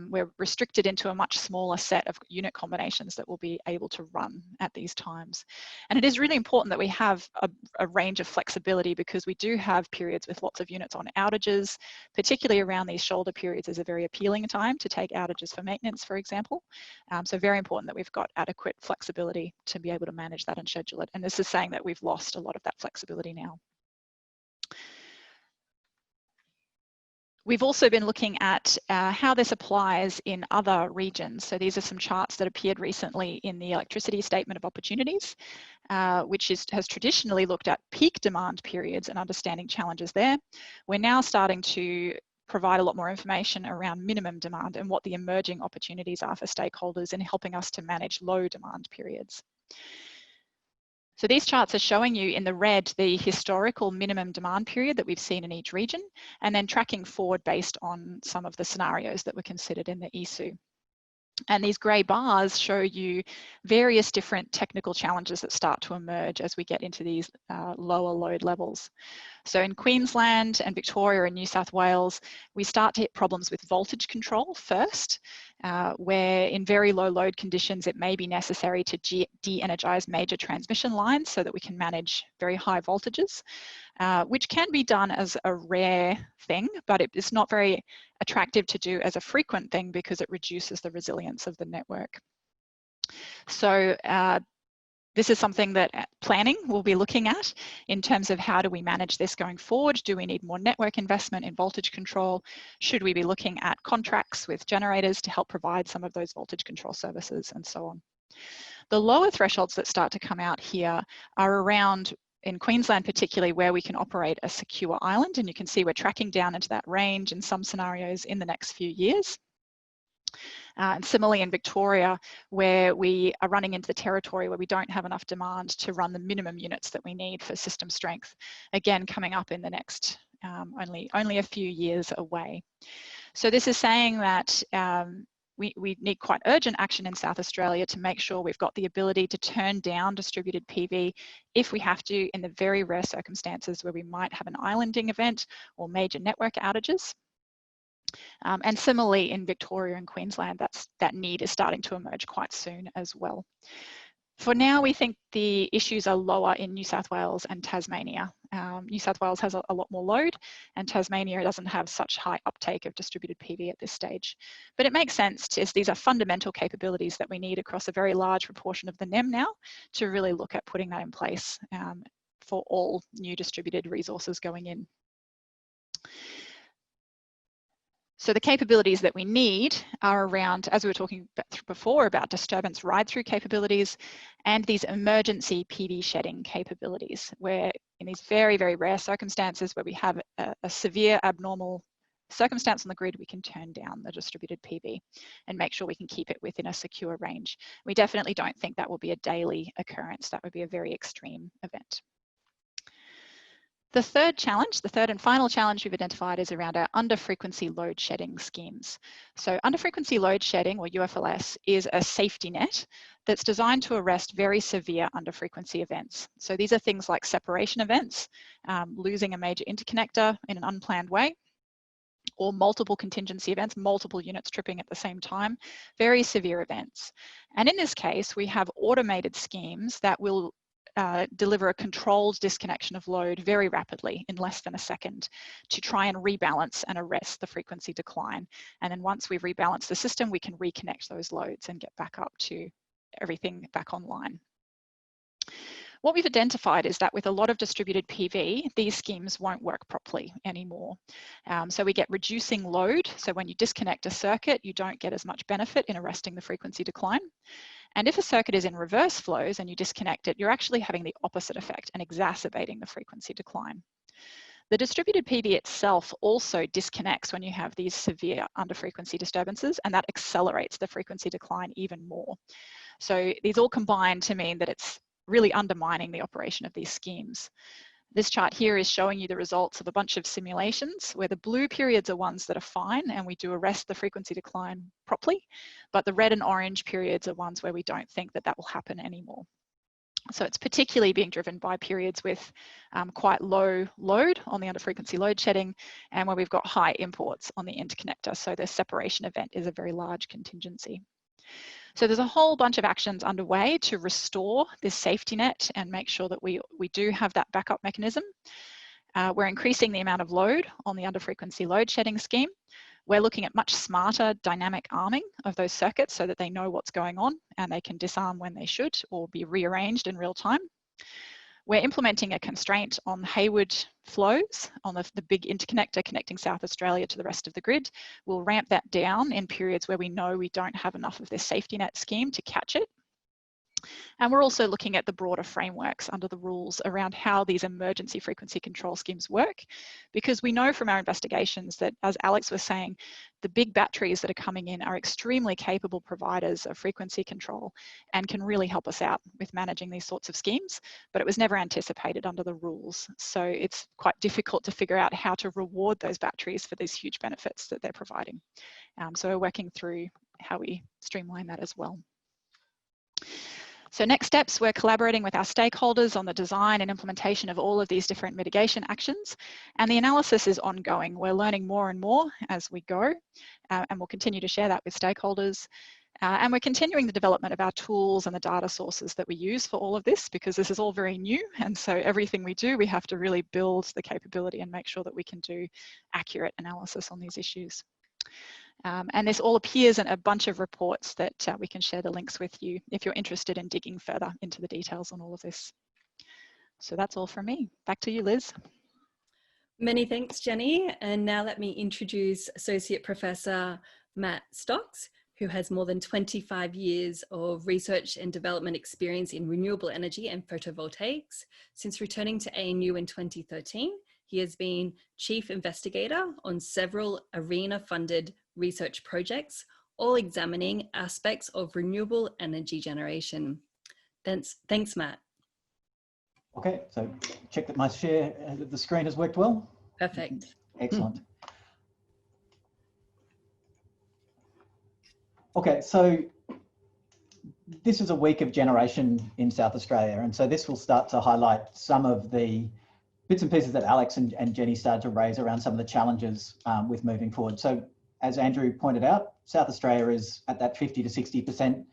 We're restricted into a much smaller set of unit combinations that we'll be able to run at these times. And it is really important that we have a range of flexibility, because we do have periods with lots of units on outages, particularly around these shoulder periods is a very appealing time to take outages for maintenance, for example. So very important that we've got adequate flexibility to be able to manage that and schedule it. And this is saying that we've lost a lot of that flexibility now. We've also been looking at how this applies in other regions. So these are some charts that appeared recently in the Electricity Statement of Opportunities, which has traditionally looked at peak demand periods and understanding challenges there. We're now starting to provide a lot more information around minimum demand and what the emerging opportunities are for stakeholders in helping us to manage low demand periods. So these charts are showing you in the red the historical minimum demand period that we've seen in each region, and then tracking forward based on some of the scenarios that were considered in the ESU. And these grey bars show you various different technical challenges that start to emerge as we get into these lower load levels. So in Queensland and Victoria and New South Wales, we start to hit problems with voltage control first, where in very low load conditions, it may be necessary to de-energize major transmission lines so that we can manage very high voltages, which can be done as a rare thing, but it's not very attractive to do as a frequent thing because it reduces the resilience of the network. So this is something that planning will be looking at in terms of how do we manage this going forward? Do we need more network investment in voltage control? Should we be looking at contracts with generators to help provide some of those voltage control services and so on? The lower thresholds that start to come out here are around, in Queensland particularly, where we can operate a secure island, and you can see we're tracking down into that range in some scenarios in the next few years. And similarly in Victoria, where we are running into the territory where we don't have enough demand to run the minimum units that we need for system strength, again coming up in the next only a few years away. So this is saying that we need quite urgent action in South Australia to make sure we've got the ability to turn down distributed PV if we have to, in the very rare circumstances where we might have an islanding event or major network outages. And similarly in Victoria and Queensland, that need is starting to emerge quite soon as well. For now, we think the issues are lower in New South Wales and Tasmania. New South Wales has a lot more load, and Tasmania doesn't have such high uptake of distributed PV at this stage. But it makes sense, as these are fundamental capabilities that we need across a very large proportion of the NEM now, to really look at putting that in place for all new distributed resources going in. So the capabilities that we need are around, as we were talking before, about disturbance ride-through capabilities and these emergency PV shedding capabilities, where in these very, very rare circumstances where we have a severe abnormal circumstance on the grid, we can turn down the distributed PV and make sure we can keep it within a secure range. We definitely don't think that will be a daily occurrence. That would be a very extreme event. The third challenge, the third and final challenge we've identified, is around our under-frequency load shedding schemes. So under-frequency load shedding, or UFLS, is a safety net that's designed to arrest very severe under-frequency events. So these are things like separation events, losing a major interconnector in an unplanned way, or multiple contingency events, multiple units tripping at the same time, very severe events. And in this case, we have automated schemes that will deliver a controlled disconnection of load very rapidly in less than a second to try and rebalance and arrest the frequency decline. And then once we've rebalanced the system, we can reconnect those loads and get back up to everything back online. What we've identified is that with a lot of distributed PV, these schemes won't work properly anymore. So we get reducing load. So when you disconnect a circuit, you don't get as much benefit in arresting the frequency decline. And if a circuit is in reverse flows and you disconnect it, you're actually having the opposite effect and exacerbating the frequency decline. The distributed PV itself also disconnects when you have these severe under-frequency disturbances, and that accelerates the frequency decline even more. So these all combine to mean that it's really undermining the operation of these schemes. This chart here is showing you the results of a bunch of simulations where the blue periods are ones that are fine and we do arrest the frequency decline properly, but the red and orange periods are ones where we don't think that that will happen anymore. So it's particularly being driven by periods with quite low load on the under-frequency load shedding and where we've got high imports on the interconnector. So the separation event is a very large contingency. So there's a whole bunch of actions underway to restore this safety net and make sure that we do have that backup mechanism. We're increasing the amount of load on the under-frequency load shedding scheme. We're looking at much smarter dynamic arming of those circuits so that they know what's going on and they can disarm when they should or be rearranged in real time. We're implementing a constraint on Hayward flows on the big interconnector connecting South Australia to the rest of the grid. We'll ramp that down in periods where we know we don't have enough of this safety net scheme to catch it. And we're also looking at the broader frameworks under the rules around how these emergency frequency control schemes work, because we know from our investigations that, as Alex was saying, the big batteries that are coming in are extremely capable providers of frequency control and can really help us out with managing these sorts of schemes, but it was never anticipated under the rules. So it's quite difficult to figure out how to reward those batteries for these huge benefits that they're providing. So we're working through how we streamline that as well. So next steps, we're collaborating with our stakeholders on the design and implementation of all of these different mitigation actions. And the analysis is ongoing. We're learning more and more as we go, and we'll continue to share that with stakeholders. And we're continuing the development of our tools and the data sources that we use for all of this, because this is all very new. And so everything we do, we have to really build the capability and make sure that we can do accurate analysis on these issues. And this all appears in a bunch of reports that we can share the links with you if you're interested in digging further into the details on all of this. So that's all from me. Back to you, Liz. Many thanks, Jenny. And now let me introduce Associate Professor Matt Stocks, who has more than 25 years of research and development experience in renewable energy and photovoltaics. Since returning to ANU in 2013, he has been chief investigator on several ARENA-funded research projects, all examining aspects of renewable energy generation. Thanks, Matt. Okay, so check that my share of the screen has worked well. Perfect. Excellent. Okay, so this is a week of generation in South Australia, and so this will start to highlight some of the bits and pieces that Alex and Jenny started to raise around some of the challenges with moving forward. So as Andrew pointed out, South Australia is at that 50 to 60%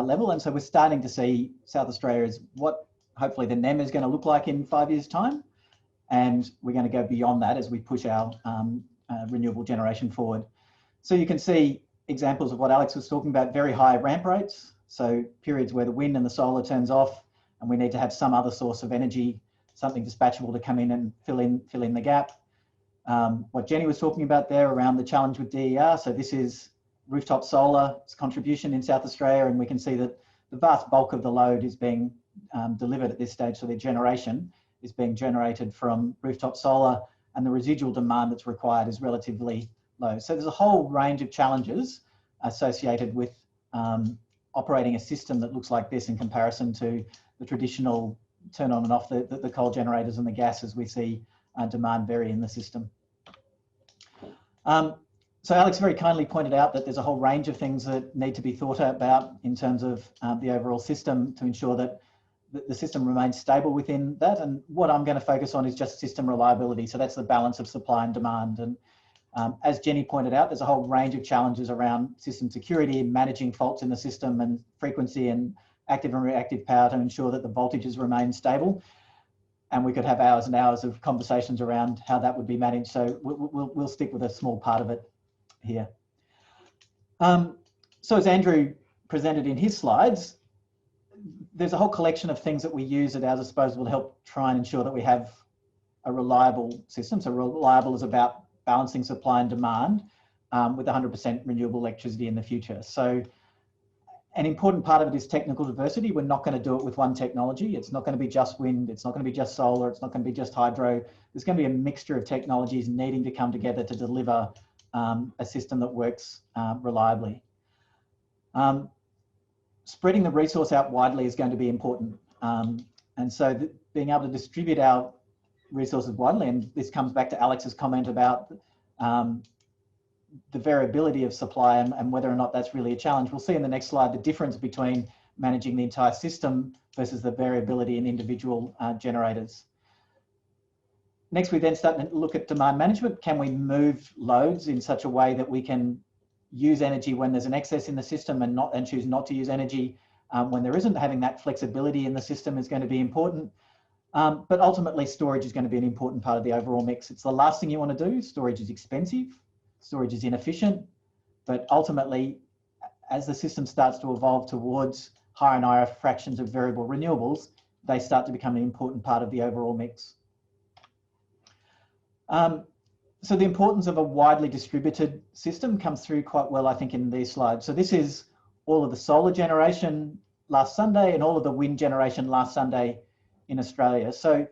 level, and so we're starting to see South Australia is what hopefully the NEM is going to look like in 5 years' time, and we're going to go beyond that as we push our renewable generation forward. So you can see examples of what Alex was talking about, very high ramp rates, so periods where the wind and the solar turns off and we need to have some other source of energy, something dispatchable to come in and fill in the gap. What Jenny was talking about there around the challenge with DER, so this is rooftop solar's contribution in South Australia, and we can see that the vast bulk of the load is being delivered at this stage, so the generation is being generated from rooftop solar, and the residual demand that's required is relatively low. So there's a whole range of challenges associated with operating a system that looks like this in comparison to the traditional turn on and off the coal generators and the gas as we see demand vary in the system. So Alex very kindly pointed out that there's a whole range of things that need to be thought about in terms of the overall system to ensure that the system remains stable within that. And what I'm going to focus on is just system reliability. So that's the balance of supply and demand. And as Jenny pointed out, there's a whole range of challenges around system security and managing faults in the system and frequency and active and reactive power to ensure that the voltages remain stable. And we could have hours and hours of conversations around how that would be managed. So we'll stick with a small part of it here. So as Andrew presented in his slides, there's a whole collection of things that we use at our disposal to help try and ensure that we have a reliable system. So reliable is about balancing supply and demand with 100% renewable electricity in the future. So an important part of it is technical diversity. We're not going to do it with one technology. It's not going to be just wind. It's not going to be just solar. It's not going to be just hydro. There's going to be a mixture of technologies needing to come together to deliver a system that works reliably. Spreading the resource out widely is going to be important. And so being able to distribute our resources widely, and this comes back to Alex's comment about the variability of supply and whether or not that's really a challenge. We'll see in the next slide the difference between managing the entire system versus the variability in individual generators. Next, we then start to look at demand management. Can we move loads in such a way that we can use energy when there's an excess in the system and choose not to use energy when there isn't? Having that flexibility in the system is going to be important. But ultimately, storage is going to be an important part of the overall mix. It's the last thing you want to do. Storage is expensive. Storage is inefficient. But ultimately, as the system starts to evolve towards higher and higher fractions of variable renewables, they start to become an important part of the overall mix. So the importance of a widely distributed system comes through quite well, I think, in these slides. So this is all of the solar generation last Sunday and all of the wind generation last Sunday in Australia. So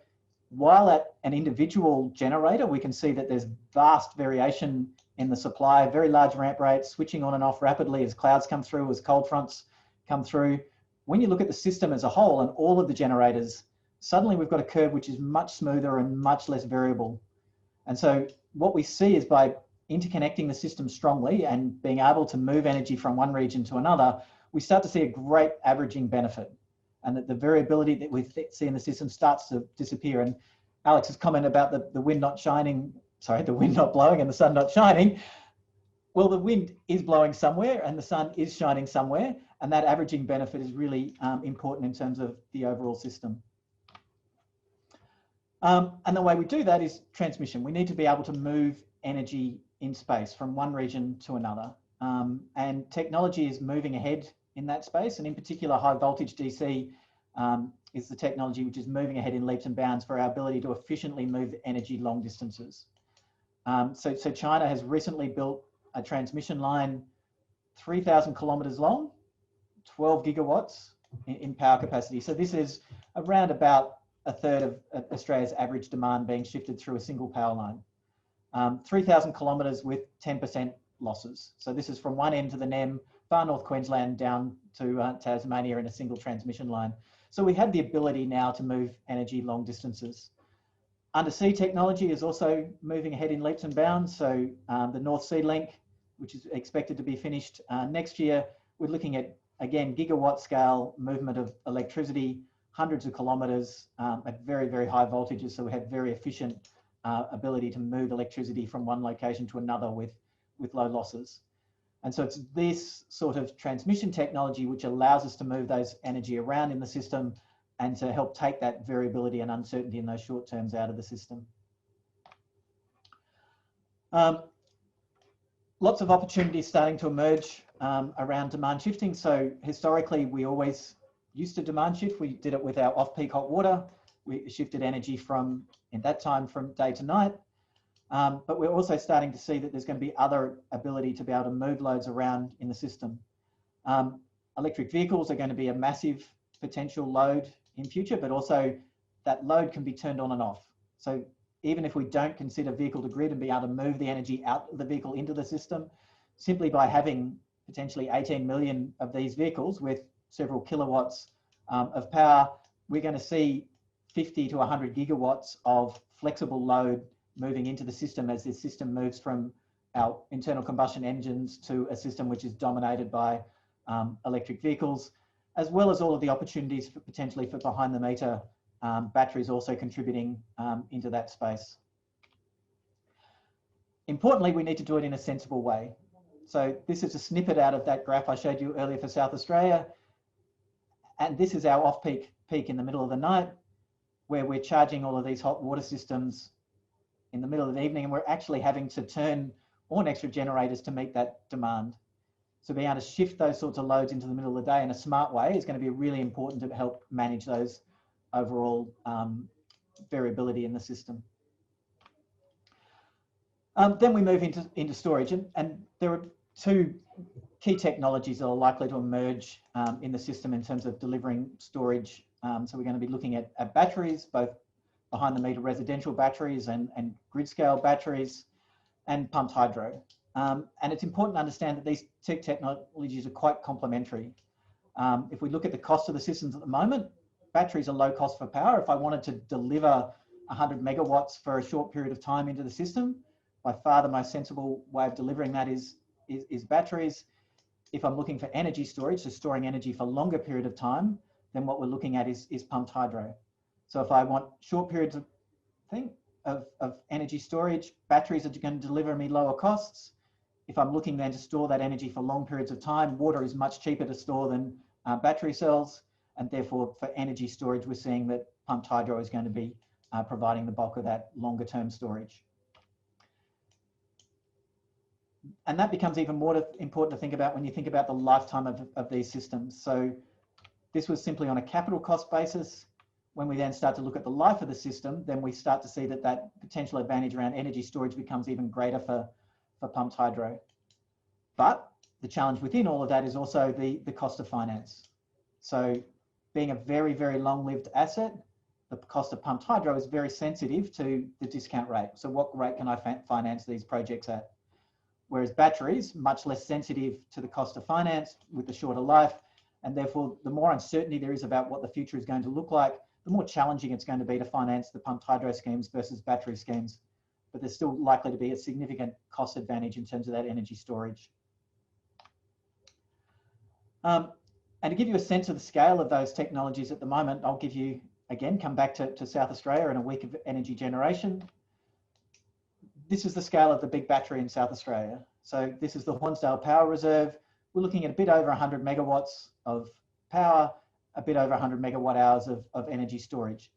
while at an individual generator, we can see that there's vast variation in the supply, very large ramp rates, switching on and off rapidly as clouds come through, as cold fronts come through. When you look at the system as a whole and all of the generators, suddenly we've got a curve which is much smoother and much less variable. And so what we see is by interconnecting the system strongly and being able to move energy from one region to another, we start to see a great averaging benefit, and that the variability that we see in the system starts to disappear. And Alex's comment about the wind not shining, sorry, the wind not blowing and the sun not shining. Well, the wind is blowing somewhere and the sun is shining somewhere, and that averaging benefit is really important in terms of the overall system. And the way we do that is transmission. We need to be able to move energy in space from one region to another. And technology is moving ahead in that space. And in particular, high voltage DC is the technology which is moving ahead in leaps and bounds for our ability to efficiently move energy long distances. So China has recently built a transmission line 3,000 kilometers long, 12 gigawatts in power capacity. So this is around about a third of Australia's average demand being shifted through a single power line. 3,000 kilometres with 10% losses. So this is from one end to the NEM, far north Queensland down to Tasmania in a single transmission line. So we have the ability now to move energy long distances. Undersea technology is also moving ahead in leaps and bounds. So the North Sea Link, which is expected to be finished next year, we're looking at, again, gigawatt scale movement of electricity, hundreds of kilometres at very, very high voltages. So we have very efficient ability to move electricity from one location to another with low losses. And so it's this sort of transmission technology which allows us to move those energy around in the system and to help take that variability and uncertainty in those short terms out of the system. Lots of opportunities starting to emerge around demand shifting. So historically, we always used to demand shift. We did it with our off-peak hot water. We shifted energy from, in that time, from day to night. But we're also starting to see that there's going to be other ability to be able to move loads around in the system. Electric vehicles are going to be a massive potential load in future, but also that load can be turned on and off. So even if we don't consider vehicle to grid and be able to move the energy out of the vehicle into the system, simply by having potentially 18 million of these vehicles with several kilowatts of power, we're going to see 50 to 100 gigawatts of flexible load moving into the system as this system moves from our internal combustion engines to a system which is dominated by electric vehicles, as well as all of the opportunities for potentially for behind the meter batteries also contributing into that space. Importantly, we need to do it in a sensible way. So this is a snippet out of that graph I showed you earlier for South Australia. And this is our off-peak peak in the middle of the night, where we're charging all of these hot water systems in the middle of the evening, and we're actually having to turn on extra generators to meet that demand. So being able to shift those sorts of loads into the middle of the day in a smart way is going to be really important to help manage those overall variability in the system. Then we move into storage, and there are two key technologies that are likely to emerge in the system in terms of delivering storage. So we're going to be looking at batteries, both behind the meter residential batteries and grid scale batteries, and pumped hydro. And it's important to understand that these two technologies are quite complementary. If we look at the cost of the systems at the moment, batteries are low cost for power. If I wanted to deliver 100 megawatts for a short period of time into the system, by far the most sensible way of delivering that is batteries. If I'm looking for energy storage, so storing energy for a longer period of time, then what we're looking at is pumped hydro. So if I want short periods of energy storage, batteries are going to deliver me lower costs. If I'm looking then to store that energy for long periods of time, water is much cheaper to store than battery cells. And therefore, for energy storage, we're seeing that pumped hydro is going to be providing the bulk of that longer term storage. And that becomes even more important to think about when you think about the lifetime of these systems. So this was simply on a capital cost basis. When we then start to look at the life of the system, then we start to see that potential advantage around energy storage becomes even greater for pumped hydro. But the challenge within all of that is also the cost of finance. So being a very, very long-lived asset, the cost of pumped hydro is very sensitive to the discount rate. So what rate can I finance these projects at? Whereas batteries, much less sensitive to the cost of finance with the shorter life. And therefore, the more uncertainty there is about what the future is going to look like, the more challenging it's going to be to finance the pumped hydro schemes versus battery schemes. But there's still likely to be a significant cost advantage in terms of that energy storage. And to give you a sense of the scale of those technologies at the moment, I'll give you, again, come back to South Australia and a week of energy generation. This is the scale of the big battery in South Australia. So this is the Hornsdale Power Reserve. We're looking at a bit over 100 megawatts of power, a bit over 100 megawatt hours of energy storage.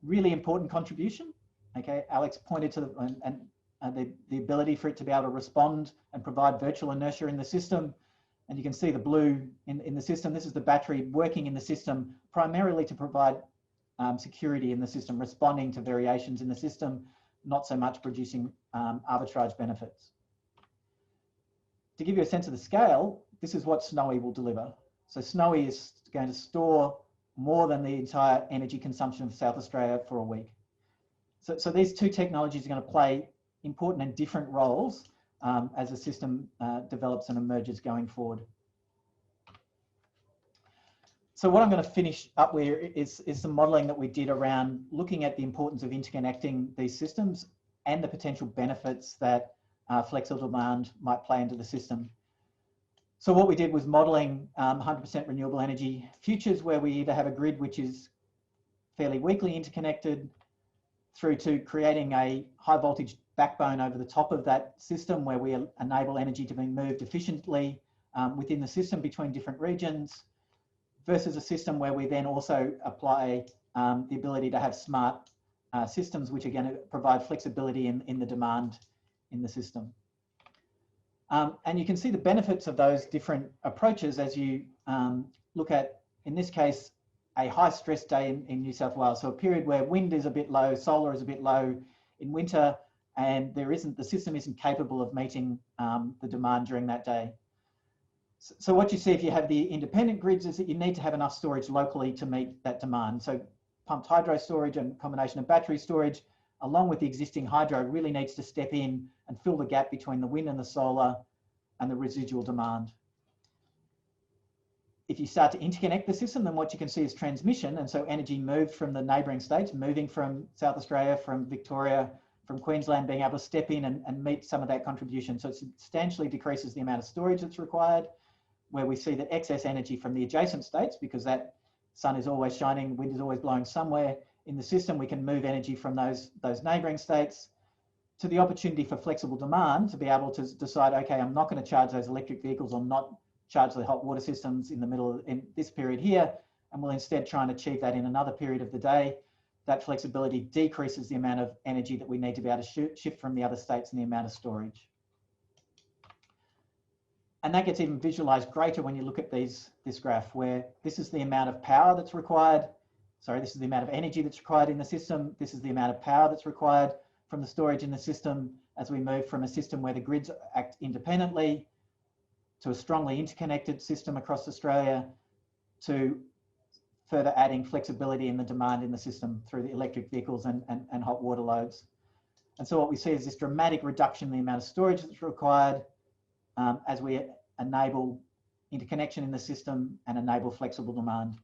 Really important contribution. Okay, Alex pointed to the ability for it to be able to respond and provide virtual inertia in the system. And you can see the blue in the system. This is the battery working in the system primarily to provide security in the system, responding to variations in the system, not so much producing arbitrage benefits. To give you a sense of the scale, this is what Snowy will deliver. So Snowy is going to store more than the entire energy consumption of South Australia for a week. So these two technologies are going to play important and different roles as the system develops and emerges going forward. So what I'm going to finish up with is some modelling that we did around looking at the importance of interconnecting these systems and the potential benefits that flexible demand might play into the system. So what we did was modelling 100% renewable energy futures, where we either have a grid which is fairly weakly interconnected, through to creating a high voltage backbone over the top of that system where we enable energy to be moved efficiently within the system between different regions, versus a system where we then also apply the ability to have smart systems which are going to provide flexibility in the demand in the system. And you can see the benefits of those different approaches as you look at, in this case, a high stress day in New South Wales. So a period where wind is a bit low, solar is a bit low in winter, and the system isn't capable of meeting the demand during that day. So what you see if you have the independent grids is that you need to have enough storage locally to meet that demand. So pumped hydro storage and combination of battery storage, along with the existing hydro, really needs to step in and fill the gap between the wind and the solar and the residual demand. If you start to interconnect the system, then what you can see is transmission. And so energy moved from the neighbouring states, moving from South Australia, from Victoria, from Queensland, being able to step in and meet some of that contribution. So it substantially decreases the amount of storage that's required, where we see that excess energy from the adjacent states, because that sun is always shining, wind is always blowing somewhere in the system, we can move energy from those neighbouring states to the opportunity for flexible demand to be able to decide, okay, I'm not going to charge those electric vehicles or not charge the hot water systems in the middle in this period here, and we'll instead try and achieve that in another period of the day. That flexibility decreases the amount of energy that we need to be able to shift from the other states and the amount of storage. And that gets even visualized greater when you look at this graph, where this is the amount of power that's required. Sorry, this is the amount of energy that's required in the system. This is the amount of power that's required from the storage in the system as we move from a system where the grids act independently to a strongly interconnected system across Australia, to further adding flexibility in the demand in the system through the electric vehicles and hot water loads. And so what we see is this dramatic reduction in the amount of storage that's required as we enable interconnection in the system and enable flexible demand.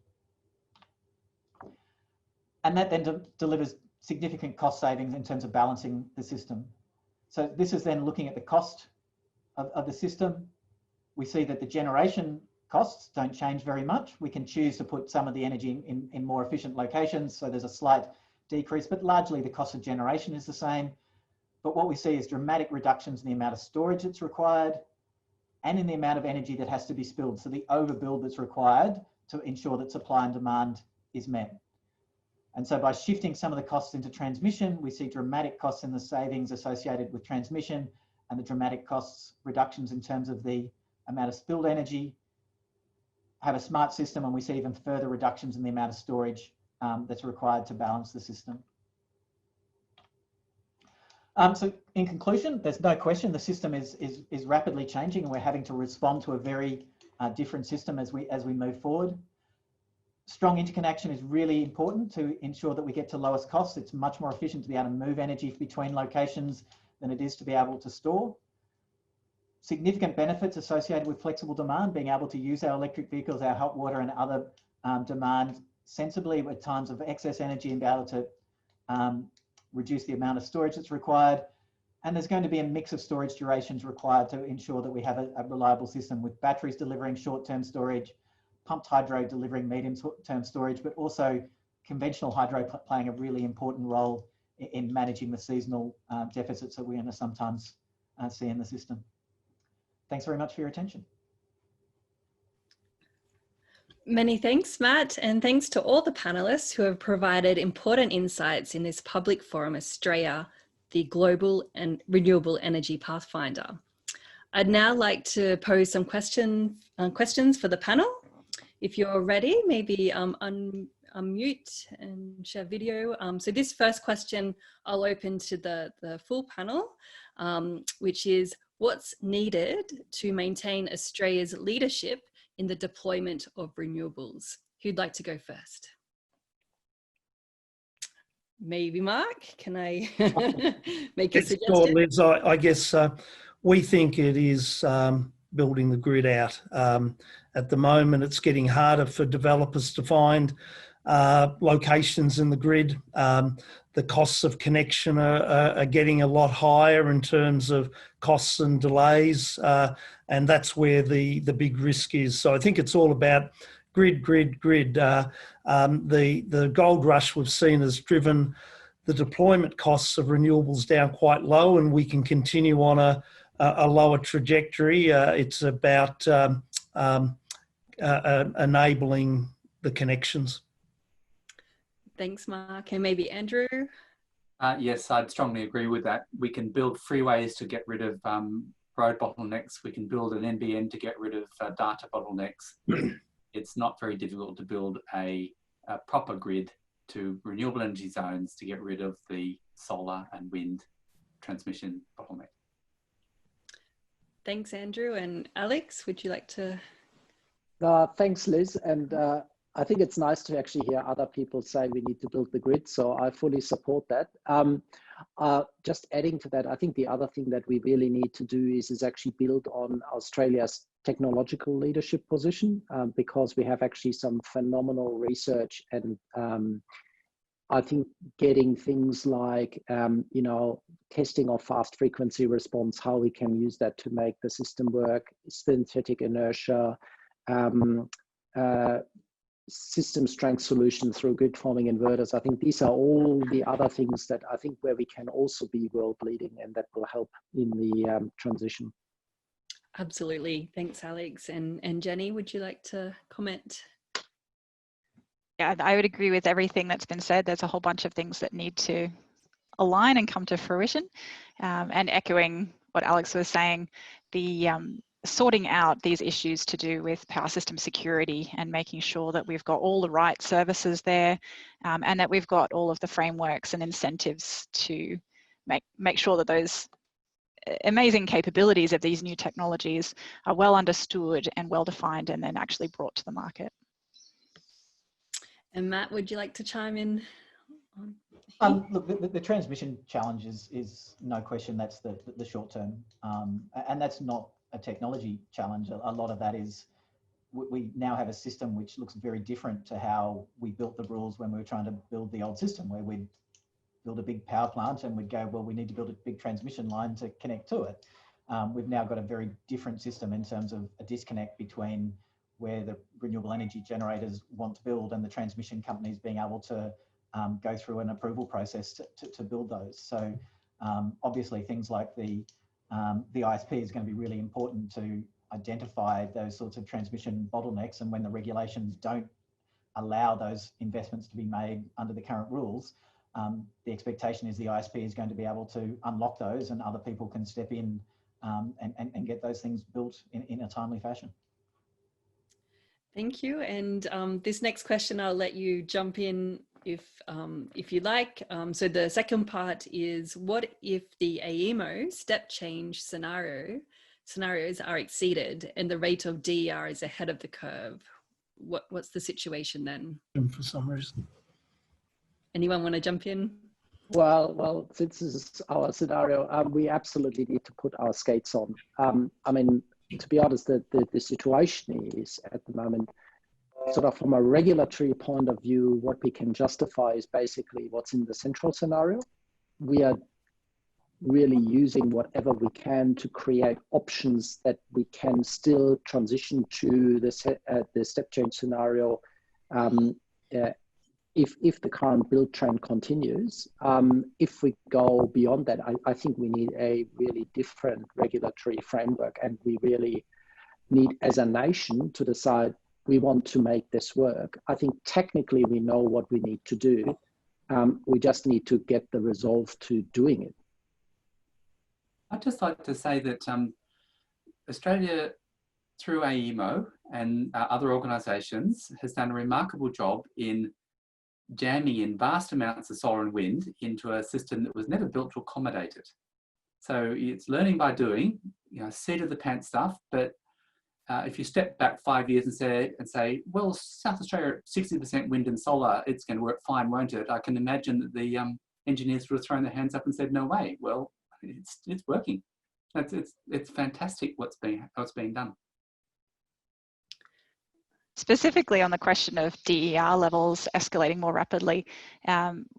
And that then delivers significant cost savings in terms of balancing the system. So this is then looking at the cost of the system. We see that the generation costs don't change very much. We can choose to put some of the energy in more efficient locations, so there's a slight decrease, but largely the cost of generation is the same. But what we see is dramatic reductions in the amount of storage that's required and in the amount of energy that has to be spilled, so the overbuild that's required to ensure that supply and demand is met. And so by shifting some of the costs into transmission, we see dramatic costs in the savings associated with transmission and the dramatic costs reductions in terms of the amount of spilled energy. Have a smart system, and we see even further reductions in the amount of storage that's required to balance the system. So in conclusion, there's no question the system is rapidly changing, and we're having to respond to a very different system as we move forward. Strong interconnection is really important to ensure that we get to lowest costs. It's much more efficient to be able to move energy between locations than it is to be able to store. Significant benefits associated with flexible demand, being able to use our electric vehicles, our hot water and other demand sensibly at times of excess energy, and be able to reduce the amount of storage that's required. And there's going to be a mix of storage durations required to ensure that we have a reliable system, with batteries delivering short-term storage, pumped hydro delivering medium-term storage, but also conventional hydro playing a really important role in managing the seasonal deficits that we're going to sometimes see in the system. Thanks very much for your attention. Many thanks, Matt, and thanks to all the panelists who have provided important insights in this public forum, Australia, the Global and Renewable Energy Pathfinder. I'd now like to pose some questions for the panel. If you're ready, maybe unmute and share video. So this first question I'll open to the full panel, which is, what's needed to maintain Australia's leadership in the deployment of renewables? Who'd like to go first? Maybe Mark, can I make a suggestion? Sure, Liz. I guess we think it is building the grid out. At the moment, it's getting harder for developers to find locations in the grid. The costs of connection are getting a lot higher in terms of costs and delays, and that's where the big risk is. So I think it's all about grid. The gold rush we've seen has driven the deployment costs of renewables down quite low, and we can continue on a lower trajectory. It's about enabling the connections. Thanks, Mark. And maybe Andrew? Yes, I'd strongly agree with that. We can build freeways to get rid of road bottlenecks. We can build an NBN to get rid of data bottlenecks. It's not very difficult to build a proper grid to renewable energy zones to get rid of the solar and wind transmission bottleneck. Thanks, Andrew. And Alex, would you like to? Thanks, Liz. And I think it's nice to actually hear other people say we need to build the grid. So I fully support that. Just adding to that, I think the other thing that we really need to do is actually build on Australia's technological leadership position, because we have actually some phenomenal research, and I think getting things like, you know, testing of fast frequency response, how we can use that to make the system work, synthetic inertia, system strength solution through grid forming inverters. I think these are all the other things that I think where we can also be world leading, and that will help in the transition. Absolutely. Thanks, Alex. And Jenny, would you like to comment? Yeah, I would agree with everything that's been said. There's a whole bunch of things that need to align and come to fruition. And echoing what Alex was saying, the sorting out these issues to do with power system security and making sure that we've got all the right services there, and that we've got all of the frameworks and incentives to make sure that those amazing capabilities of these new technologies are well understood and well defined, and then actually brought to the market. And Matt, would you like to chime in? Look, the transmission challenge is no question that's the short term, and that's not a technology challenge. A lot of that is we now have a system which looks very different to how we built the rules when we were trying to build the old system, where we'd build a big power plant and we'd go, well, we need to build a big transmission line to connect to it. We've now got a very different system in terms of a disconnect between where the renewable energy generators want to build and the transmission companies being able to go through an approval process to build those. So obviously things like the ISP is going to be really important to identify those sorts of transmission bottlenecks, and when the regulations don't allow those investments to be made under the current rules, the expectation is the ISP is going to be able to unlock those, and other people can step in and get those things built in a timely fashion. Thank you. And this next question, I'll let you jump in if you like. So the second part is, what if the AEMO step change scenarios are exceeded and the rate of DER is ahead of the curve? What's the situation then? For some reason. Anyone want to jump in? Well, since this is our scenario, we absolutely need to put our skates on. I mean, to be honest, the situation is at the moment, sort of from a regulatory point of view, what we can justify is basically what's in the central scenario. We are really using whatever we can to create options that we can still transition to the step change scenario if the current build trend continues. If we go beyond that, I think we need a really different regulatory framework, and we really need, as a nation, to decide we want to make this work. I think technically we know what we need to do. We just need to get the resolve to doing it. I'd just like to say that Australia, through AEMO and other organisations, has done a remarkable job in jamming in vast amounts of solar and wind into a system that was never built to accommodate it. So it's learning by doing, you know, seat of the pants stuff. But if you step back 5 years and say, well, South Australia, 60% wind and solar, it's going to work fine, won't it? I can imagine that the engineers would have thrown their hands up and said, no way. Well, it's working. It's fantastic what's being done. Specifically on the question of DER levels escalating more rapidly,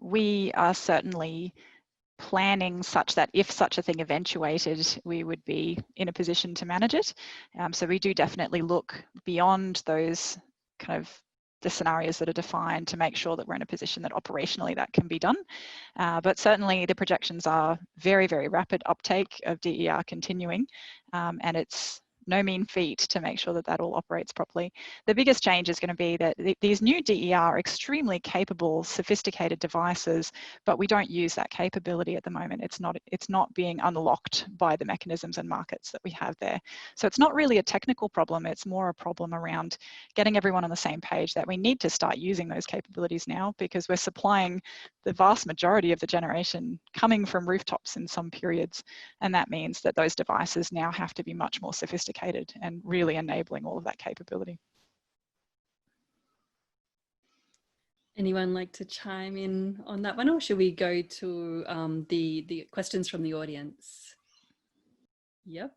we are certainly planning such that if such a thing eventuated, we would be in a position to manage it. So we do definitely look beyond those kind of the scenarios that are defined to make sure that we're in a position that operationally that can be done. But certainly the projections are very, very rapid uptake of DER continuing, and it's no mean feat to make sure that that all operates properly. The biggest change is going to be that these new DER are extremely capable, sophisticated devices, but we don't use that capability at the moment. It's not being unlocked by the mechanisms and markets that we have there. So it's not really a technical problem, it's more a problem around getting everyone on the same page that we need to start using those capabilities now, because we're supplying the vast majority of the generation coming from rooftops in some periods. And that means that those devices now have to be much more sophisticated and really enabling all of that capability. Anyone like to chime in on that one, or should we go to the questions from the audience? Yep,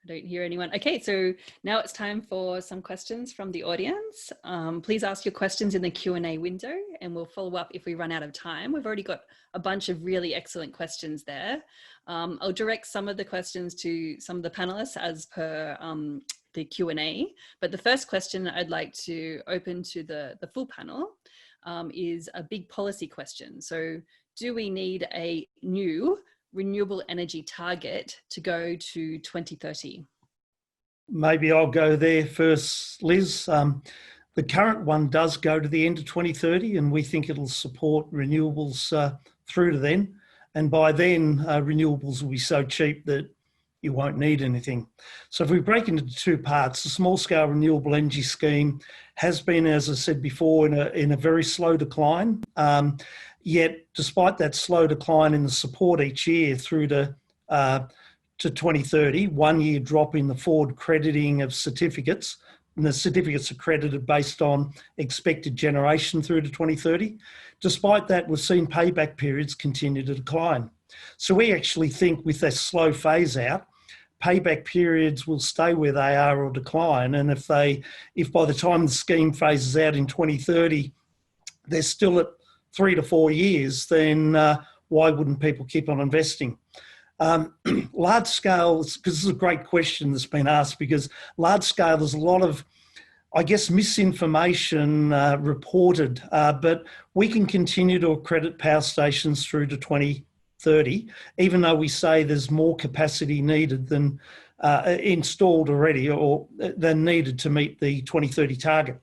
I don't hear anyone. Okay, so now it's time for some questions from the audience. Please ask your questions in the Q&A window and we'll follow up if we run out of time. We've already got a bunch of really excellent questions there. I'll direct some of the questions to some of the panelists as per the Q&A, but the first question I'd like to open to the full panel is a big policy question. So do we need a new renewable energy target to go to 2030? Maybe I'll go there first, Liz. The current one does go to the end of 2030, and we think it'll support renewables through to then. And by then, renewables will be so cheap that you won't need anything. So if we break into two parts, the small-scale renewable energy scheme has been, as I said before, in a very slow decline. Yet, despite that slow decline in the support each year through to 2030, 1 year drop in the forward crediting of certificates, and the certificates are credited based on expected generation through to 2030. Despite that, we've seen payback periods continue to decline. So we actually think with that slow phase out, payback periods will stay where they are or decline. And if by the time the scheme phases out in 2030, they're still at 3 to 4 years, then why wouldn't people keep on investing? Large scale, because this is a great question that's been asked, because large scale, there's a lot of, I guess, misinformation reported, but we can continue to accredit power stations through to 2030, even though we say there's more capacity needed than installed already or than needed to meet the 2030 target.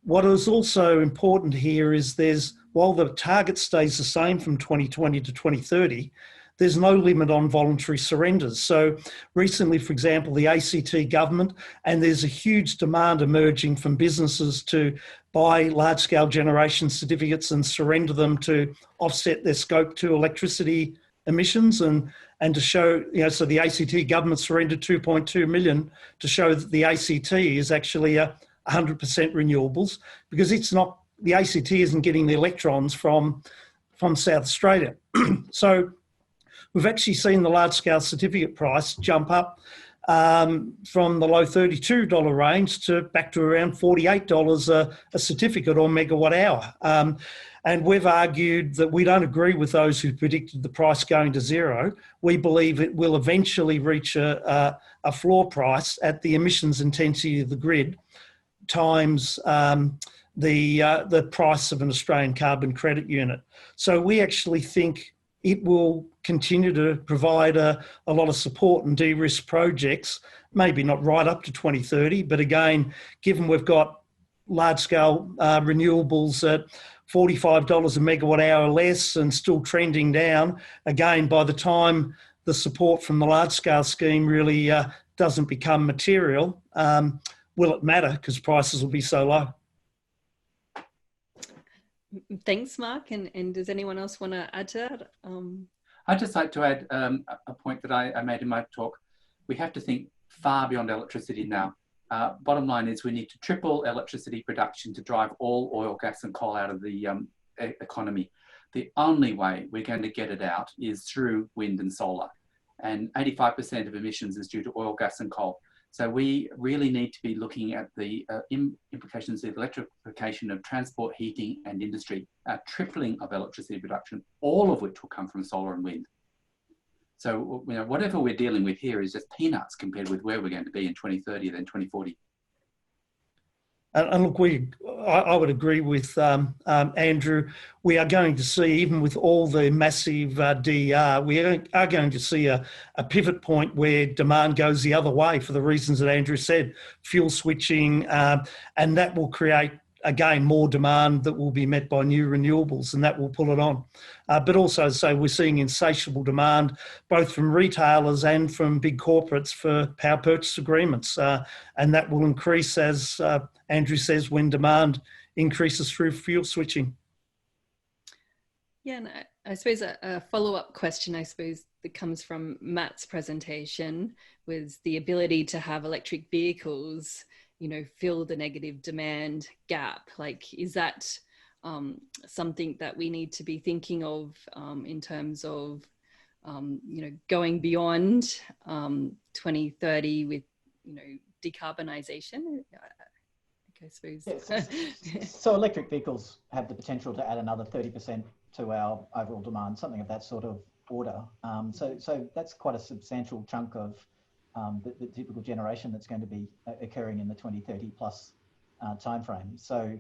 What is also important here is while the target stays the same from 2020 to 2030, there's no limit on voluntary surrenders. So recently, for example, the ACT government, and there's a huge demand emerging from businesses to buy large-scale generation certificates and surrender them to offset their Scope 2 electricity emissions and to show, so the ACT government surrendered 2.2 million to show that the ACT is actually 100% renewables, because the ACT isn't getting the electrons from South Australia. So we've actually seen the large-scale certificate price jump up from the low $32 range to back to around $48 a certificate or megawatt hour. And we've argued that we don't agree with those who predicted the price going to zero. We believe it will eventually reach a floor price at the emissions intensity of the grid times the price of an Australian carbon credit unit. So we actually think it will continue to provide a lot of support and de-risk projects, maybe not right up to 2030, but again, given we've got large-scale renewables at $45 a megawatt hour less and still trending down, again, by the time the support from the large-scale scheme really doesn't become material, will it matter because prices will be so low? Thanks, Mark. And does anyone else want to add to that? I'd just like to add a point that I made in my talk. We have to think far beyond electricity now. Bottom line is we need to triple electricity production to drive all oil, gas and coal out of the economy. The only way we're going to get it out is through wind and solar. and 85% of emissions is due to oil, gas and coal. So we really need to be looking at the implications of electrification of transport, heating and industry, tripling of electricity production, all of which will come from solar and wind. So whatever we're dealing with here is just peanuts compared with where we're going to be in 2030, then 2040. And look, I would agree with Andrew. We are going to see, even with all the massive DER, we are going to see a pivot point where demand goes the other way for the reasons that Andrew said, fuel switching, and that will create, again, more demand that will be met by new renewables, and that will pull it on. But also, so we're seeing insatiable demand, both from retailers and from big corporates for power purchase agreements. And that will increase, as Andrew says, when demand increases through fuel switching. Yeah, and I suppose a follow-up question, I suppose, that comes from Matt's presentation was the ability to have electric vehicles, fill the negative demand gap. Like, is that something that we need to be thinking of in terms of, going beyond 2030 with, decarbonisation? I suppose. Yeah, so electric vehicles have the potential to add another 30% to our overall demand, something of that sort of order. So that's quite a substantial chunk of the typical generation that's going to be occurring in the 2030 plus timeframe. So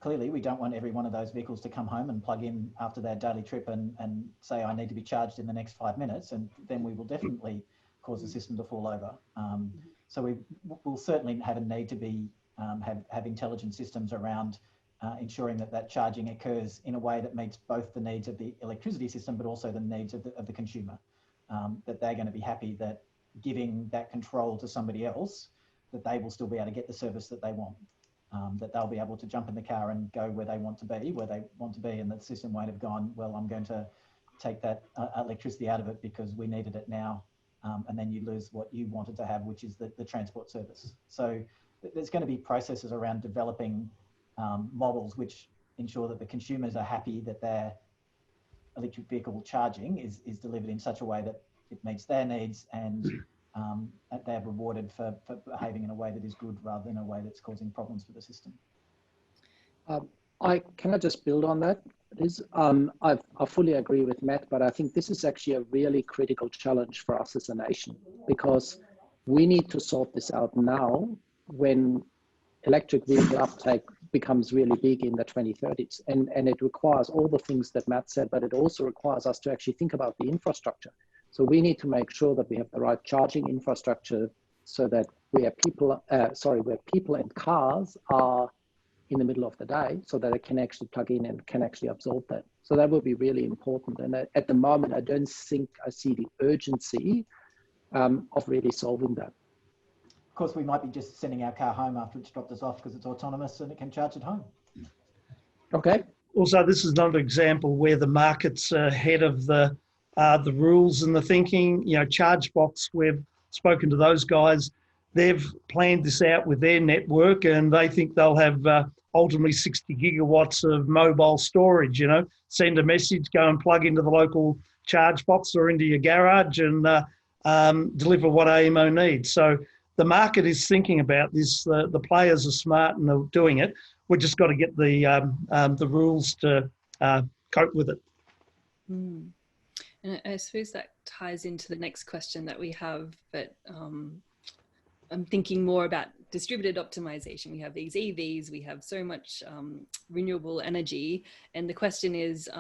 clearly we don't want every one of those vehicles to come home and plug in after their daily trip and say, I need to be charged in the next 5 minutes, and then we will definitely cause the system to fall over. So we'll certainly have a need to be have intelligent systems around ensuring that charging occurs in a way that meets both the needs of the electricity system, but also the needs of the consumer. That they're going to be happy that giving that control to somebody else, that they will still be able to get the service that they want. That they'll be able to jump in the car and go where they want to be, and the system won't have gone, well, I'm going to take that electricity out of it because we needed it now. And then you lose what you wanted to have, which is the transport service. So there's going to be processes around developing models which ensure that the consumers are happy that their electric vehicle charging is delivered in such a way that it meets their needs and they're rewarded for behaving in a way that is good rather than a way that's causing problems for the system. Can I just build on that? I fully agree with Matt, but I think this is actually a really critical challenge for us as a nation, because we need to sort this out now when electric vehicle uptake becomes really big in the 2030s. And it requires all the things that Matt said, but it also requires us to actually think about the infrastructure. So we need to make sure that we have the right charging infrastructure so that where people and cars are in the middle of the day, so that it can actually plug in and can actually absorb that. So that will be really important. And at the moment, I don't think I see the urgency of really solving that. Of course, we might be just sending our car home after it's dropped us off because it's autonomous and it can charge at home. Okay. Also, this is another example where the market's ahead of the rules and the thinking. ChargeBox, we've spoken to those guys. They've planned this out with their network and they think they'll have ultimately 60 gigawatts of mobile storage, send a message, go and plug into the local charge box or into your garage and deliver what AEMO needs. So the market is thinking about this. The players are smart and they're doing it. We've just got to get the rules to cope with it. Mm. And I suppose that ties into the next question that we have, but I'm thinking more about distributed optimization. We have these EVs, we have so much renewable energy, and the question is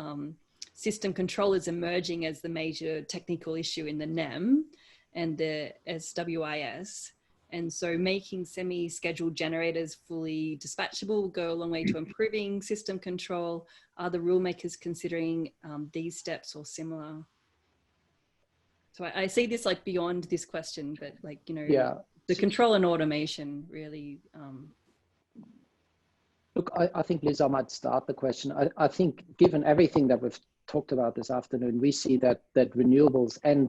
system control is emerging as the major technical issue in the NEM and the SWIS. And so making semi-scheduled generators fully dispatchable will go a long way to improving system control. Are the rule makers considering these steps or similar? So I see this like beyond this question, but like, yeah. The control and automation really. Look, I think, Liz, I might start the question. I think given everything that we've talked about this afternoon, we see that renewables and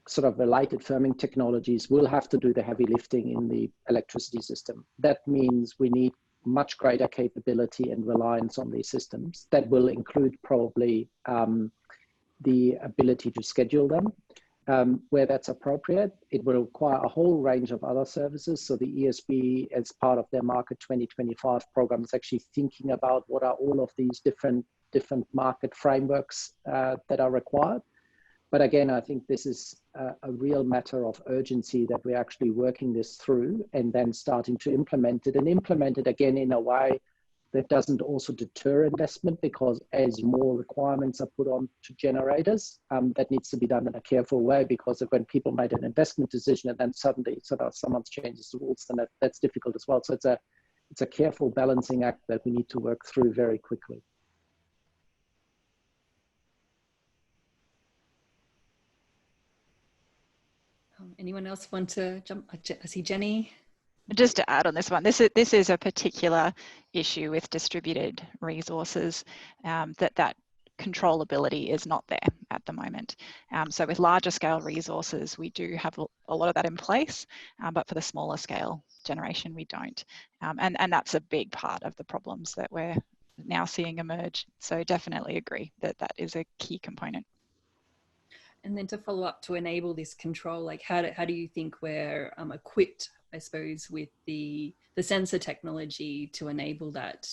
sort of related firming technologies will have to do the heavy lifting in the electricity system. That means we need much greater capability and reliance on these systems. That will include probably the ability to schedule them where that's appropriate. It will require a whole range of other services. So the ESB, as part of their Market 2025 program, is actually thinking about what are all of these different market frameworks that are required. But again, I think this is a real matter of urgency that we're actually working this through and then starting to implement it, and implement it again in a way that doesn't also deter investment, because as more requirements are put on to generators, that needs to be done in a careful way, because when people made an investment decision and then suddenly someone changes the rules, then that's difficult as well. So it's a careful balancing act that we need to work through very quickly. Anyone else want to jump? I see Jenny. Just to add on this one, this is a particular issue with distributed resources, that controllability is not there at the moment. So with larger scale resources, we do have a lot of that in place, but for the smaller scale generation, we don't. And that's a big part of the problems that we're now seeing emerge. So definitely agree that that is a key component. And then to follow up, to enable this control, like how do you think we're equipped, I suppose, with the sensor technology to enable that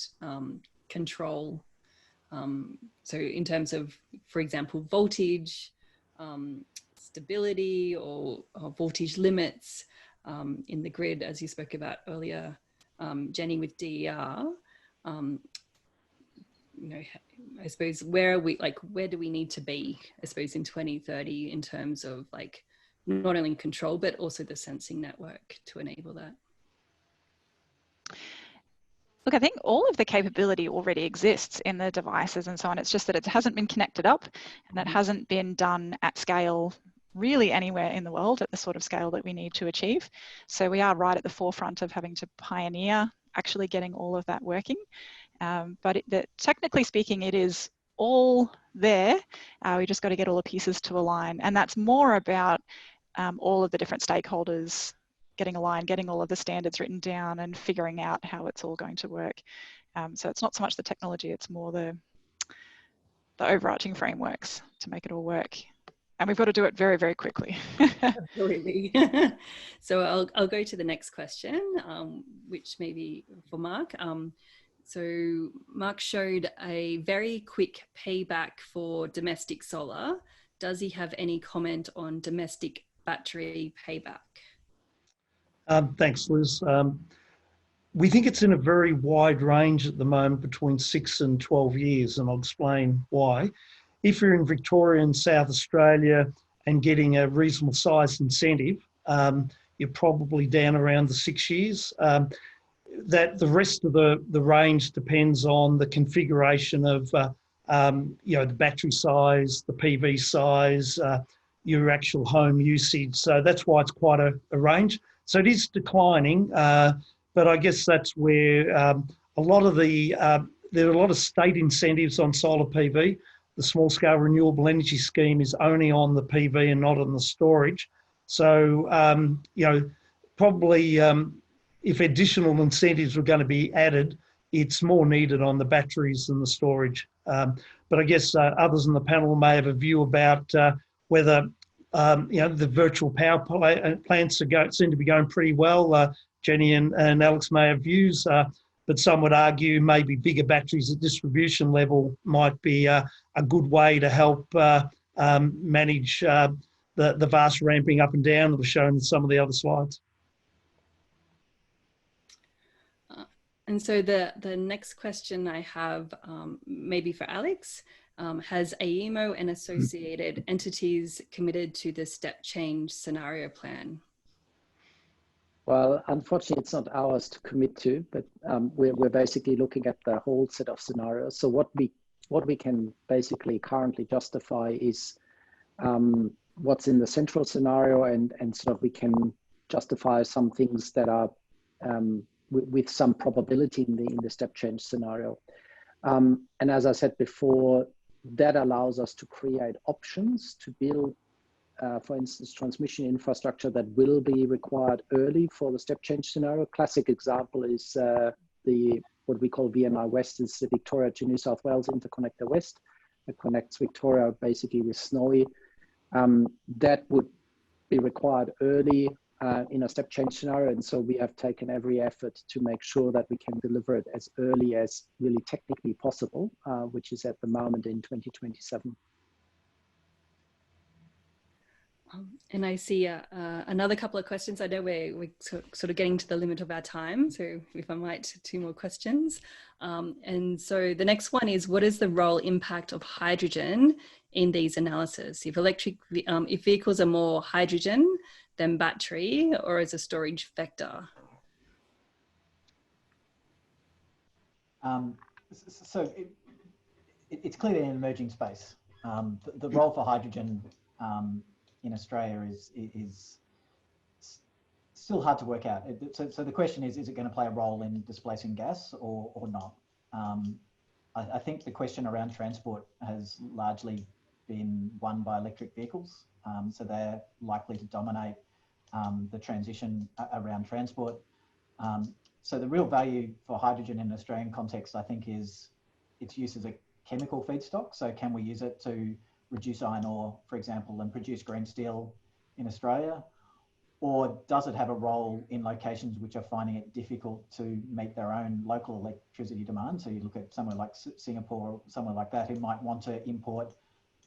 control? So in terms of, for example, voltage, stability, or voltage limits in the grid, as you spoke about earlier, Jenny, with DER. You know, I suppose where do we need to be, I suppose, in 2030 in terms of like not only control, but also the sensing network to enable that? Look, I think all of the capability already exists in the devices and so on. It's just that it hasn't been connected up, and it hasn't been done at scale really anywhere in the world at the sort of scale that we need to achieve. So we are right at the forefront of having to pioneer actually getting all of that working. But technically speaking, it is all there. We just got to get all the pieces to align. And that's more about all of the different stakeholders getting aligned, getting all of the standards written down and figuring out how it's all going to work. So it's not so much the technology, it's more the overarching frameworks to make it all work. And we've got to do it very, very quickly. Absolutely. So I'll go to the next question, which may be for Mark. So Mark showed a very quick payback for domestic solar. Does he have any comment on domestic battery payback? Thanks, Liz. We think it's in a very wide range at the moment, between 6 and 12 years, and I'll explain why. If you're in Victoria and South Australia and getting a reasonable sized incentive, you're probably down around the 6 years. That the rest of the range depends on the configuration of the battery size, the PV size, your actual home usage. So that's why it's quite a range. So it is declining, but I guess that's where there are a lot of state incentives on solar PV. The small scale renewable energy scheme is only on the PV and not on the storage. So probably if additional incentives were going to be added, it's more needed on the batteries than the storage. But I guess others in the panel may have a view about whether the virtual power plants seem to be going pretty well. Jenny and Alex may have views, but some would argue maybe bigger batteries at distribution level might be a good way to help manage the vast ramping up and down that was shown in some of the other slides. And so the next question I have, maybe for Alex, has AEMO and associated entities committed to the step change scenario plan? Well, unfortunately, it's not ours to commit to, but we're basically looking at the whole set of scenarios. So what we can basically currently justify is what's in the central scenario, and sort of we can justify some things that are with some probability in the step change scenario. And as I said before, that allows us to create options to build, for instance, transmission infrastructure that will be required early for the step change scenario. Classic example is what we call VMI West, is the Victoria to New South Wales Interconnector West. that connects Victoria basically with Snowy. That would be required early in a step change scenario. And so we have taken every effort to make sure that we can deliver it as early as really technically possible, which is at the moment in 2027. And I see another couple of questions. I know we're sort of getting to the limit of our time, so if I might, 2 more questions. And so the next one is, what is the role impact of hydrogen in these analyses? If vehicles are more hydrogen than battery, or as a storage vector? So it's clearly an emerging space. The role for hydrogen in Australia is still hard to work out. So the question is it going to play a role in displacing gas or not? I think the question around transport has largely been won by electric vehicles. So they're likely to dominate the transition around transport. So the real value for hydrogen in an Australian context, I think, is its use as a chemical feedstock. So can we use it to reduce iron ore, for example, and produce green steel in Australia? Or does it have a role in locations which are finding it difficult to meet their own local electricity demand? So you look at somewhere like Singapore or somewhere like that, who might want to import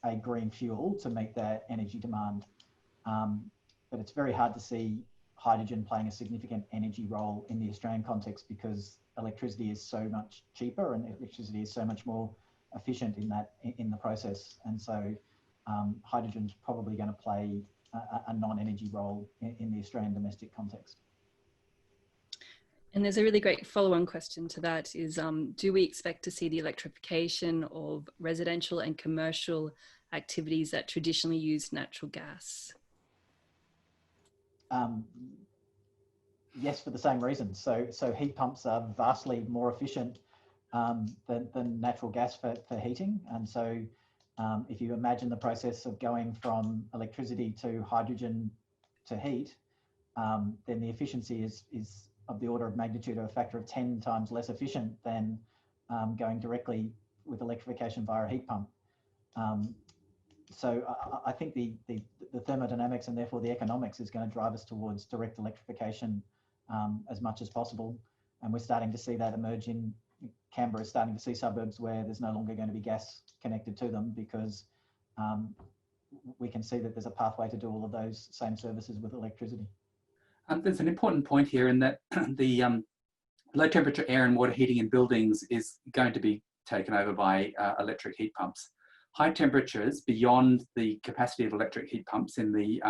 a green fuel to meet their energy demand. But it's very hard to see hydrogen playing a significant energy role in the Australian context, because electricity is so much cheaper and electricity is so much more efficient in the process. And so hydrogen's probably going to play a non-energy role in the Australian domestic context. And there's a really great follow-on question to that is, do we expect to see the electrification of residential and commercial activities that traditionally use natural gas? Yes, for the same reasons. So heat pumps are vastly more efficient than natural gas for heating. And so if you imagine the process of going from electricity to hydrogen to heat, then the efficiency is of the order of magnitude of a factor of 10 times less efficient than going directly with electrification via a heat pump. So I think the thermodynamics and therefore the economics is going to drive us towards direct electrification as much as possible. And we're starting to see that emerge in Canberra, starting to see suburbs where there's no longer going to be gas connected to them, because we can see that there's a pathway to do all of those same services with electricity. There's an important point here in that the low temperature air and water heating in buildings is going to be taken over by electric heat pumps. High temperatures beyond the capacity of electric heat pumps in the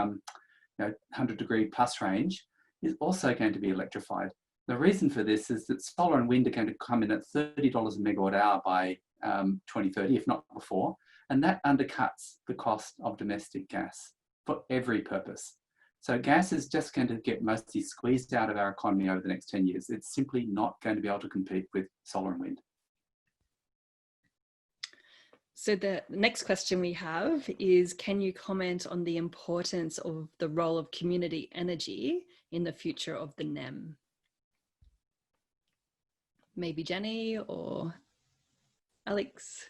100-degree plus range is also going to be electrified. The reason for this is that solar and wind are going to come in at $30 a megawatt hour by 2030, if not before, and that undercuts the cost of domestic gas for every purpose. So gas is just going to get mostly squeezed out of our economy over the next 10 years. It's simply not going to be able to compete with solar and wind. So the next question we have is, can you comment on the importance of the role of community energy in the future of the NEM? Maybe Jenny or Alex?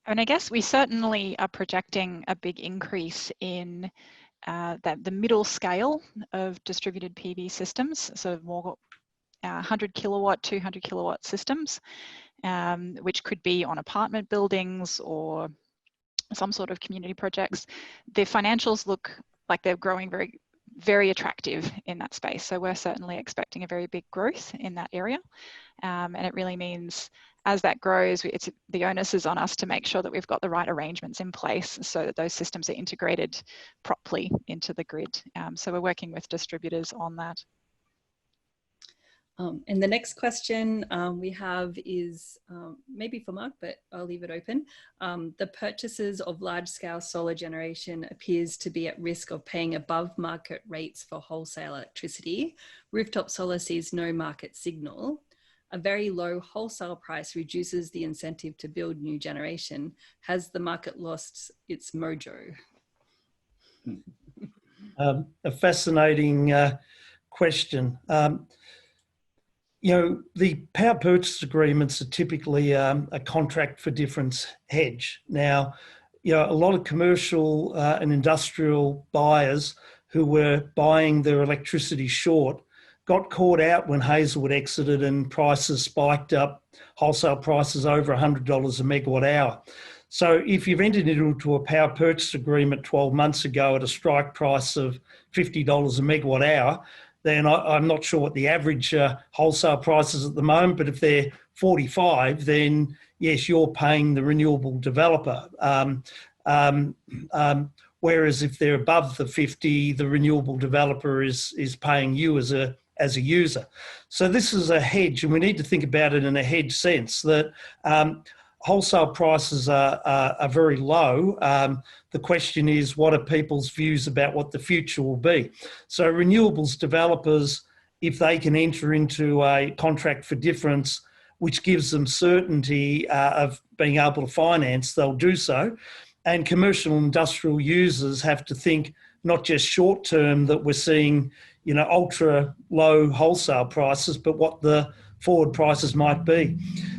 And I guess we certainly are projecting a big increase in the middle scale of distributed PV systems, so more 100 kilowatt, 200 kilowatt systems, which could be on apartment buildings or some sort of community projects. The financials look like they're growing very, very attractive in that space. So we're certainly expecting a very big growth in that area. And it really means as that grows, the onus is on us to make sure that we've got the right arrangements in place so that those systems are integrated properly into the grid. So we're working with distributors on that. And the next question we have is maybe for Mark, but I'll leave it open. The purchases of large-scale solar generation appears to be at risk of paying above market rates for wholesale electricity. Rooftop solar sees no market signal. A very low wholesale price reduces the incentive to build new generation. Has the market lost its mojo? A fascinating question. the power purchase agreements are typically a contract for difference hedge. Now, a lot of commercial and industrial buyers who were buying their electricity short got caught out when Hazelwood exited and prices spiked up, wholesale prices over $100 a megawatt hour. So if you've entered into a power purchase agreement 12 months ago at a strike price of $50 a megawatt hour, then I'm not sure what the average wholesale price is at the moment, but if they're 45, then yes, you're paying the renewable developer. Whereas if they're above the 50, the renewable developer is paying you as a user. So this is a hedge, and we need to think about it in a hedge sense that wholesale prices are very low. The question is, what are people's views about what the future will be? So renewables developers, if they can enter into a contract for difference, which gives them certainty of being able to finance, they'll do so. And commercial and industrial users have to think not just short term that we're seeing, ultra low wholesale prices, but what the forward prices might be.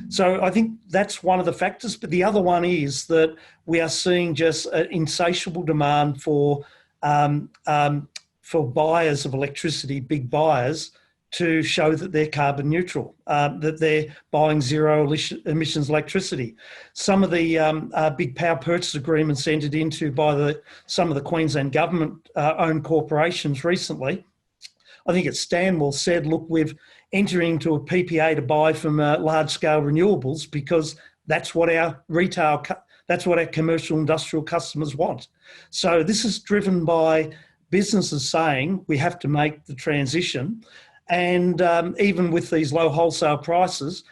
So I think that's one of the factors. But the other one is that we are seeing just an insatiable demand for buyers of electricity, big buyers, to show that they're carbon neutral, that they're buying zero emissions electricity. Some of the big power purchase agreements entered into by some of the Queensland government-owned corporations recently, I think it's Stanwell said, look, we've entering into a PPA to buy from large-scale renewables because that's what our commercial industrial customers want. So this is driven by businesses saying we have to make the transition. And even with these low wholesale prices,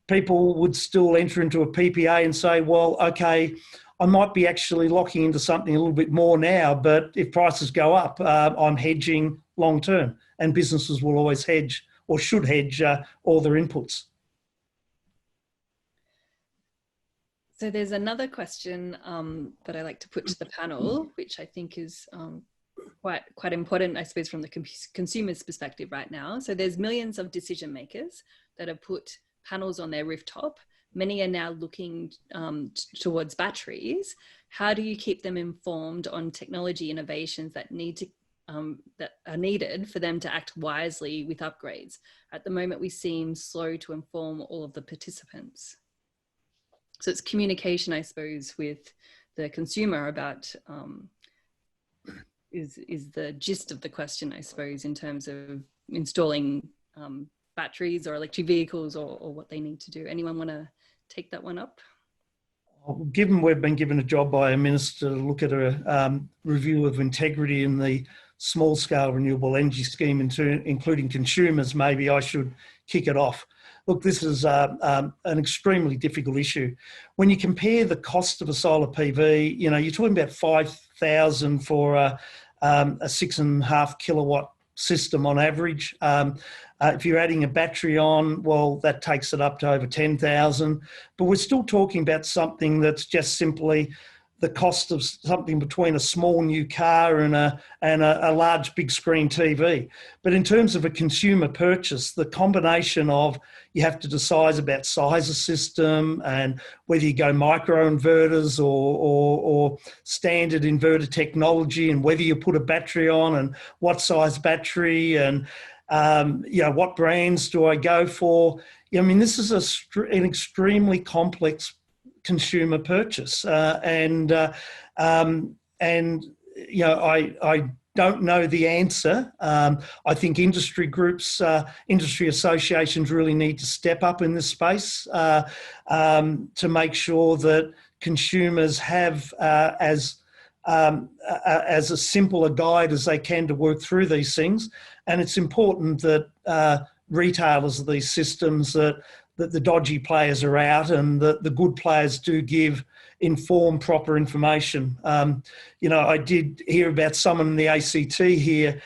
people would still enter into a PPA and say, well, okay, I might be actually locking into something a little bit more now, but if prices go up, I'm hedging long term. And businesses will always hedge or should hedge all their inputs. So there's another question that I like to put to the panel, which I think is quite important, I suppose, from the consumer's perspective right now. So there's millions of decision makers that have put panels on their rooftop. Many are now looking towards batteries. How do you keep them informed on technology innovations that that are needed for them to act wisely with upgrades? At the moment, we seem slow to inform all of the participants. So it's communication, I suppose, with the consumer about is the gist of the question, I suppose, in terms of installing batteries or electric vehicles or what they need to do. Anyone want to take that one up? Given we've been given a job by a minister to look at a review of integrity in the small-scale renewable energy scheme, including consumers, maybe I should kick it off. Look, this is an extremely difficult issue. When you compare the cost of a solar PV, you're talking about $5,000 for a 6.5 kilowatt system on average. If you're adding a battery on, well, that takes it up to over 10,000. But we're still talking about something that's just simply the cost of something between a small new car and a large big screen TV. But in terms of a consumer purchase, the combination of you have to decide about size of system and whether you go micro inverters or standard inverter technology, and whether you put a battery on and what size battery and what brands do I go for? This is an extremely complex consumer purchase, and I don't know the answer. I think industry groups, industry associations really need to step up in this space to make sure that consumers have as a simple a guide as they can to work through these things. And it's important that retailers of these systems, that the dodgy players are out and that the good players do give informed, proper information. I did hear about someone in the ACT here,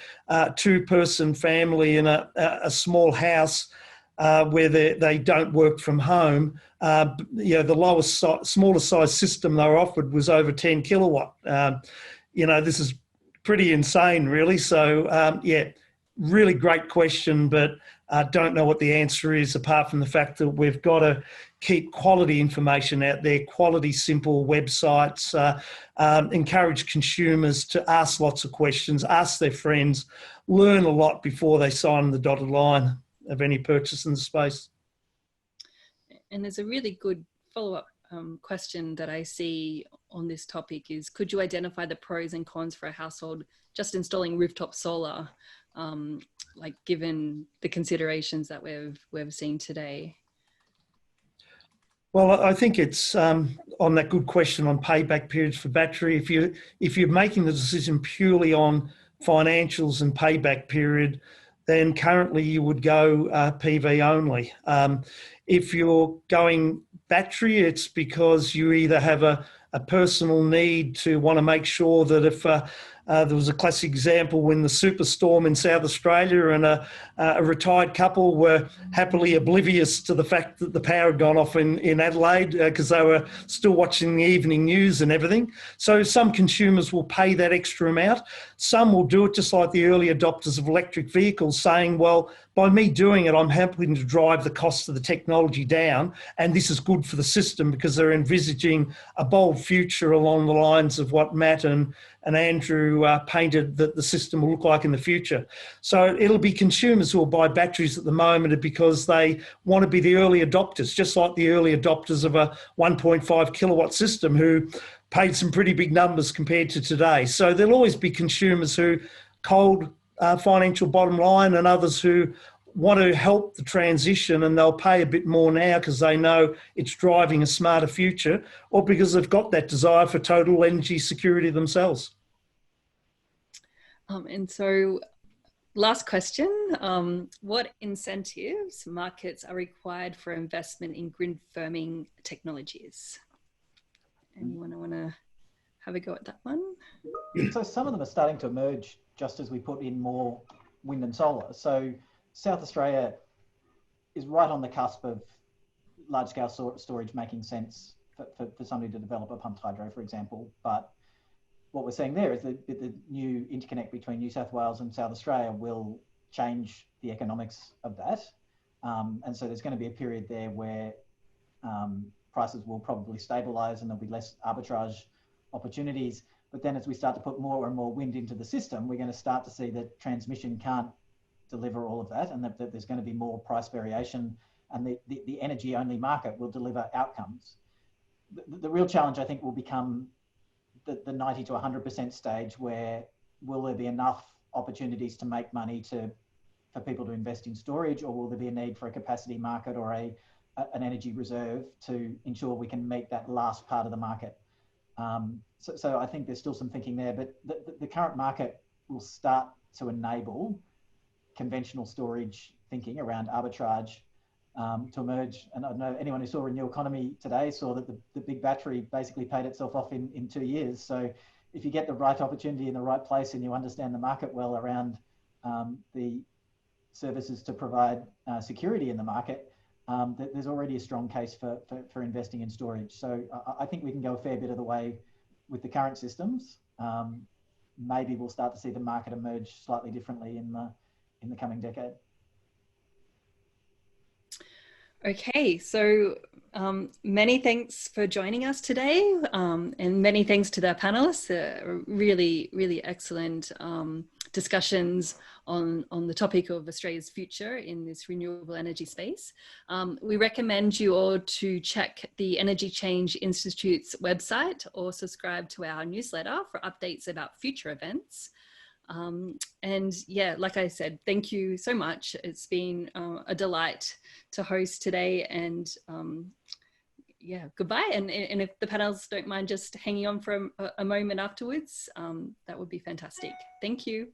two-person family in a small house where they don't work from home. The smallest size system they were offered was over 10 kilowatt. This is pretty insane, really. So, really great question, but don't know what the answer is, apart from the fact that we've got to keep quality information out there, quality, simple websites, encourage consumers to ask lots of questions, ask their friends, learn a lot before they sign the dotted line of any purchase in the space. And there's a really good follow-up question that I see on this topic is, could you identify the pros and cons for a household just installing rooftop solar, like given the considerations that we've seen today? Well, I think it's on that good question on payback periods for battery. If you're making the decision purely on financials and payback period, then currently you would go PV only. If you're going battery, it's because you either have a personal need to want to make sure that if there was a classic example when the superstorm in South Australia and a retired couple were happily oblivious to the fact that the power had gone off in Adelaide because they were still watching the evening news and everything. So some consumers will pay that extra amount. Some will do it just like the early adopters of electric vehicles, saying, well, by me doing it, I'm helping to drive the cost of the technology down, and this is good for the system because they're envisaging a bold future along the lines of what Matt and Andrew painted that the system will look like in the future. So it'll be consumers who will buy batteries at the moment because they want to be the early adopters, just like the early adopters of a 1.5 kilowatt system who paid some pretty big numbers compared to today. So there'll always be consumers who cold financial bottom line and others who want to help the transition, and they'll pay a bit more now because they know it's driving a smarter future, or because they've got that desire for total energy security themselves. And so last question, what incentives markets are required for investment in grid firming technologies? Anyone want to have a go at that one? So some of them are starting to emerge just as we put in more wind and solar. So South Australia is right on the cusp of large-scale storage making sense for somebody to develop a pumped hydro, for example. But what we're seeing there is that the new interconnect between New South Wales and South Australia will change the economics of that. And so there's going to be a period there where prices will probably stabilise and there'll be less arbitrage opportunities. But then as we start to put more and more wind into the system, we're going to start to see that transmission can't deliver all of that, and that there's going to be more price variation, and the energy only market will deliver outcomes. The real challenge, I think, will become the 90 to 100% stage, where will there be enough opportunities to make money for people to invest in storage, or will there be a need for a capacity market or an energy reserve to ensure we can meet that last part of the market? So I think there's still some thinking there, but the current market will start to enable conventional storage thinking around arbitrage to emerge. And I don't know, anyone who saw Renewable Economy today saw that the big battery basically paid itself off in 2 years. So if you get the right opportunity in the right place and you understand the market well around the services to provide security in the market, there's already a strong case for investing in storage. So I think we can go a fair bit of the way with the current systems. Maybe we'll start to see the market emerge slightly differently in the coming decade. Okay, so many thanks for joining us today, and many thanks to the panelists. Really, really excellent discussions on the topic of Australia's future in this renewable energy space. We recommend you all to check the Energy Change Institute's website or subscribe to our newsletter for updates about future events. And yeah, like I said, thank you so much. It's been a delight to host today, and yeah, goodbye. And if the panels don't mind just hanging on for a moment afterwards, that would be fantastic. Thank you.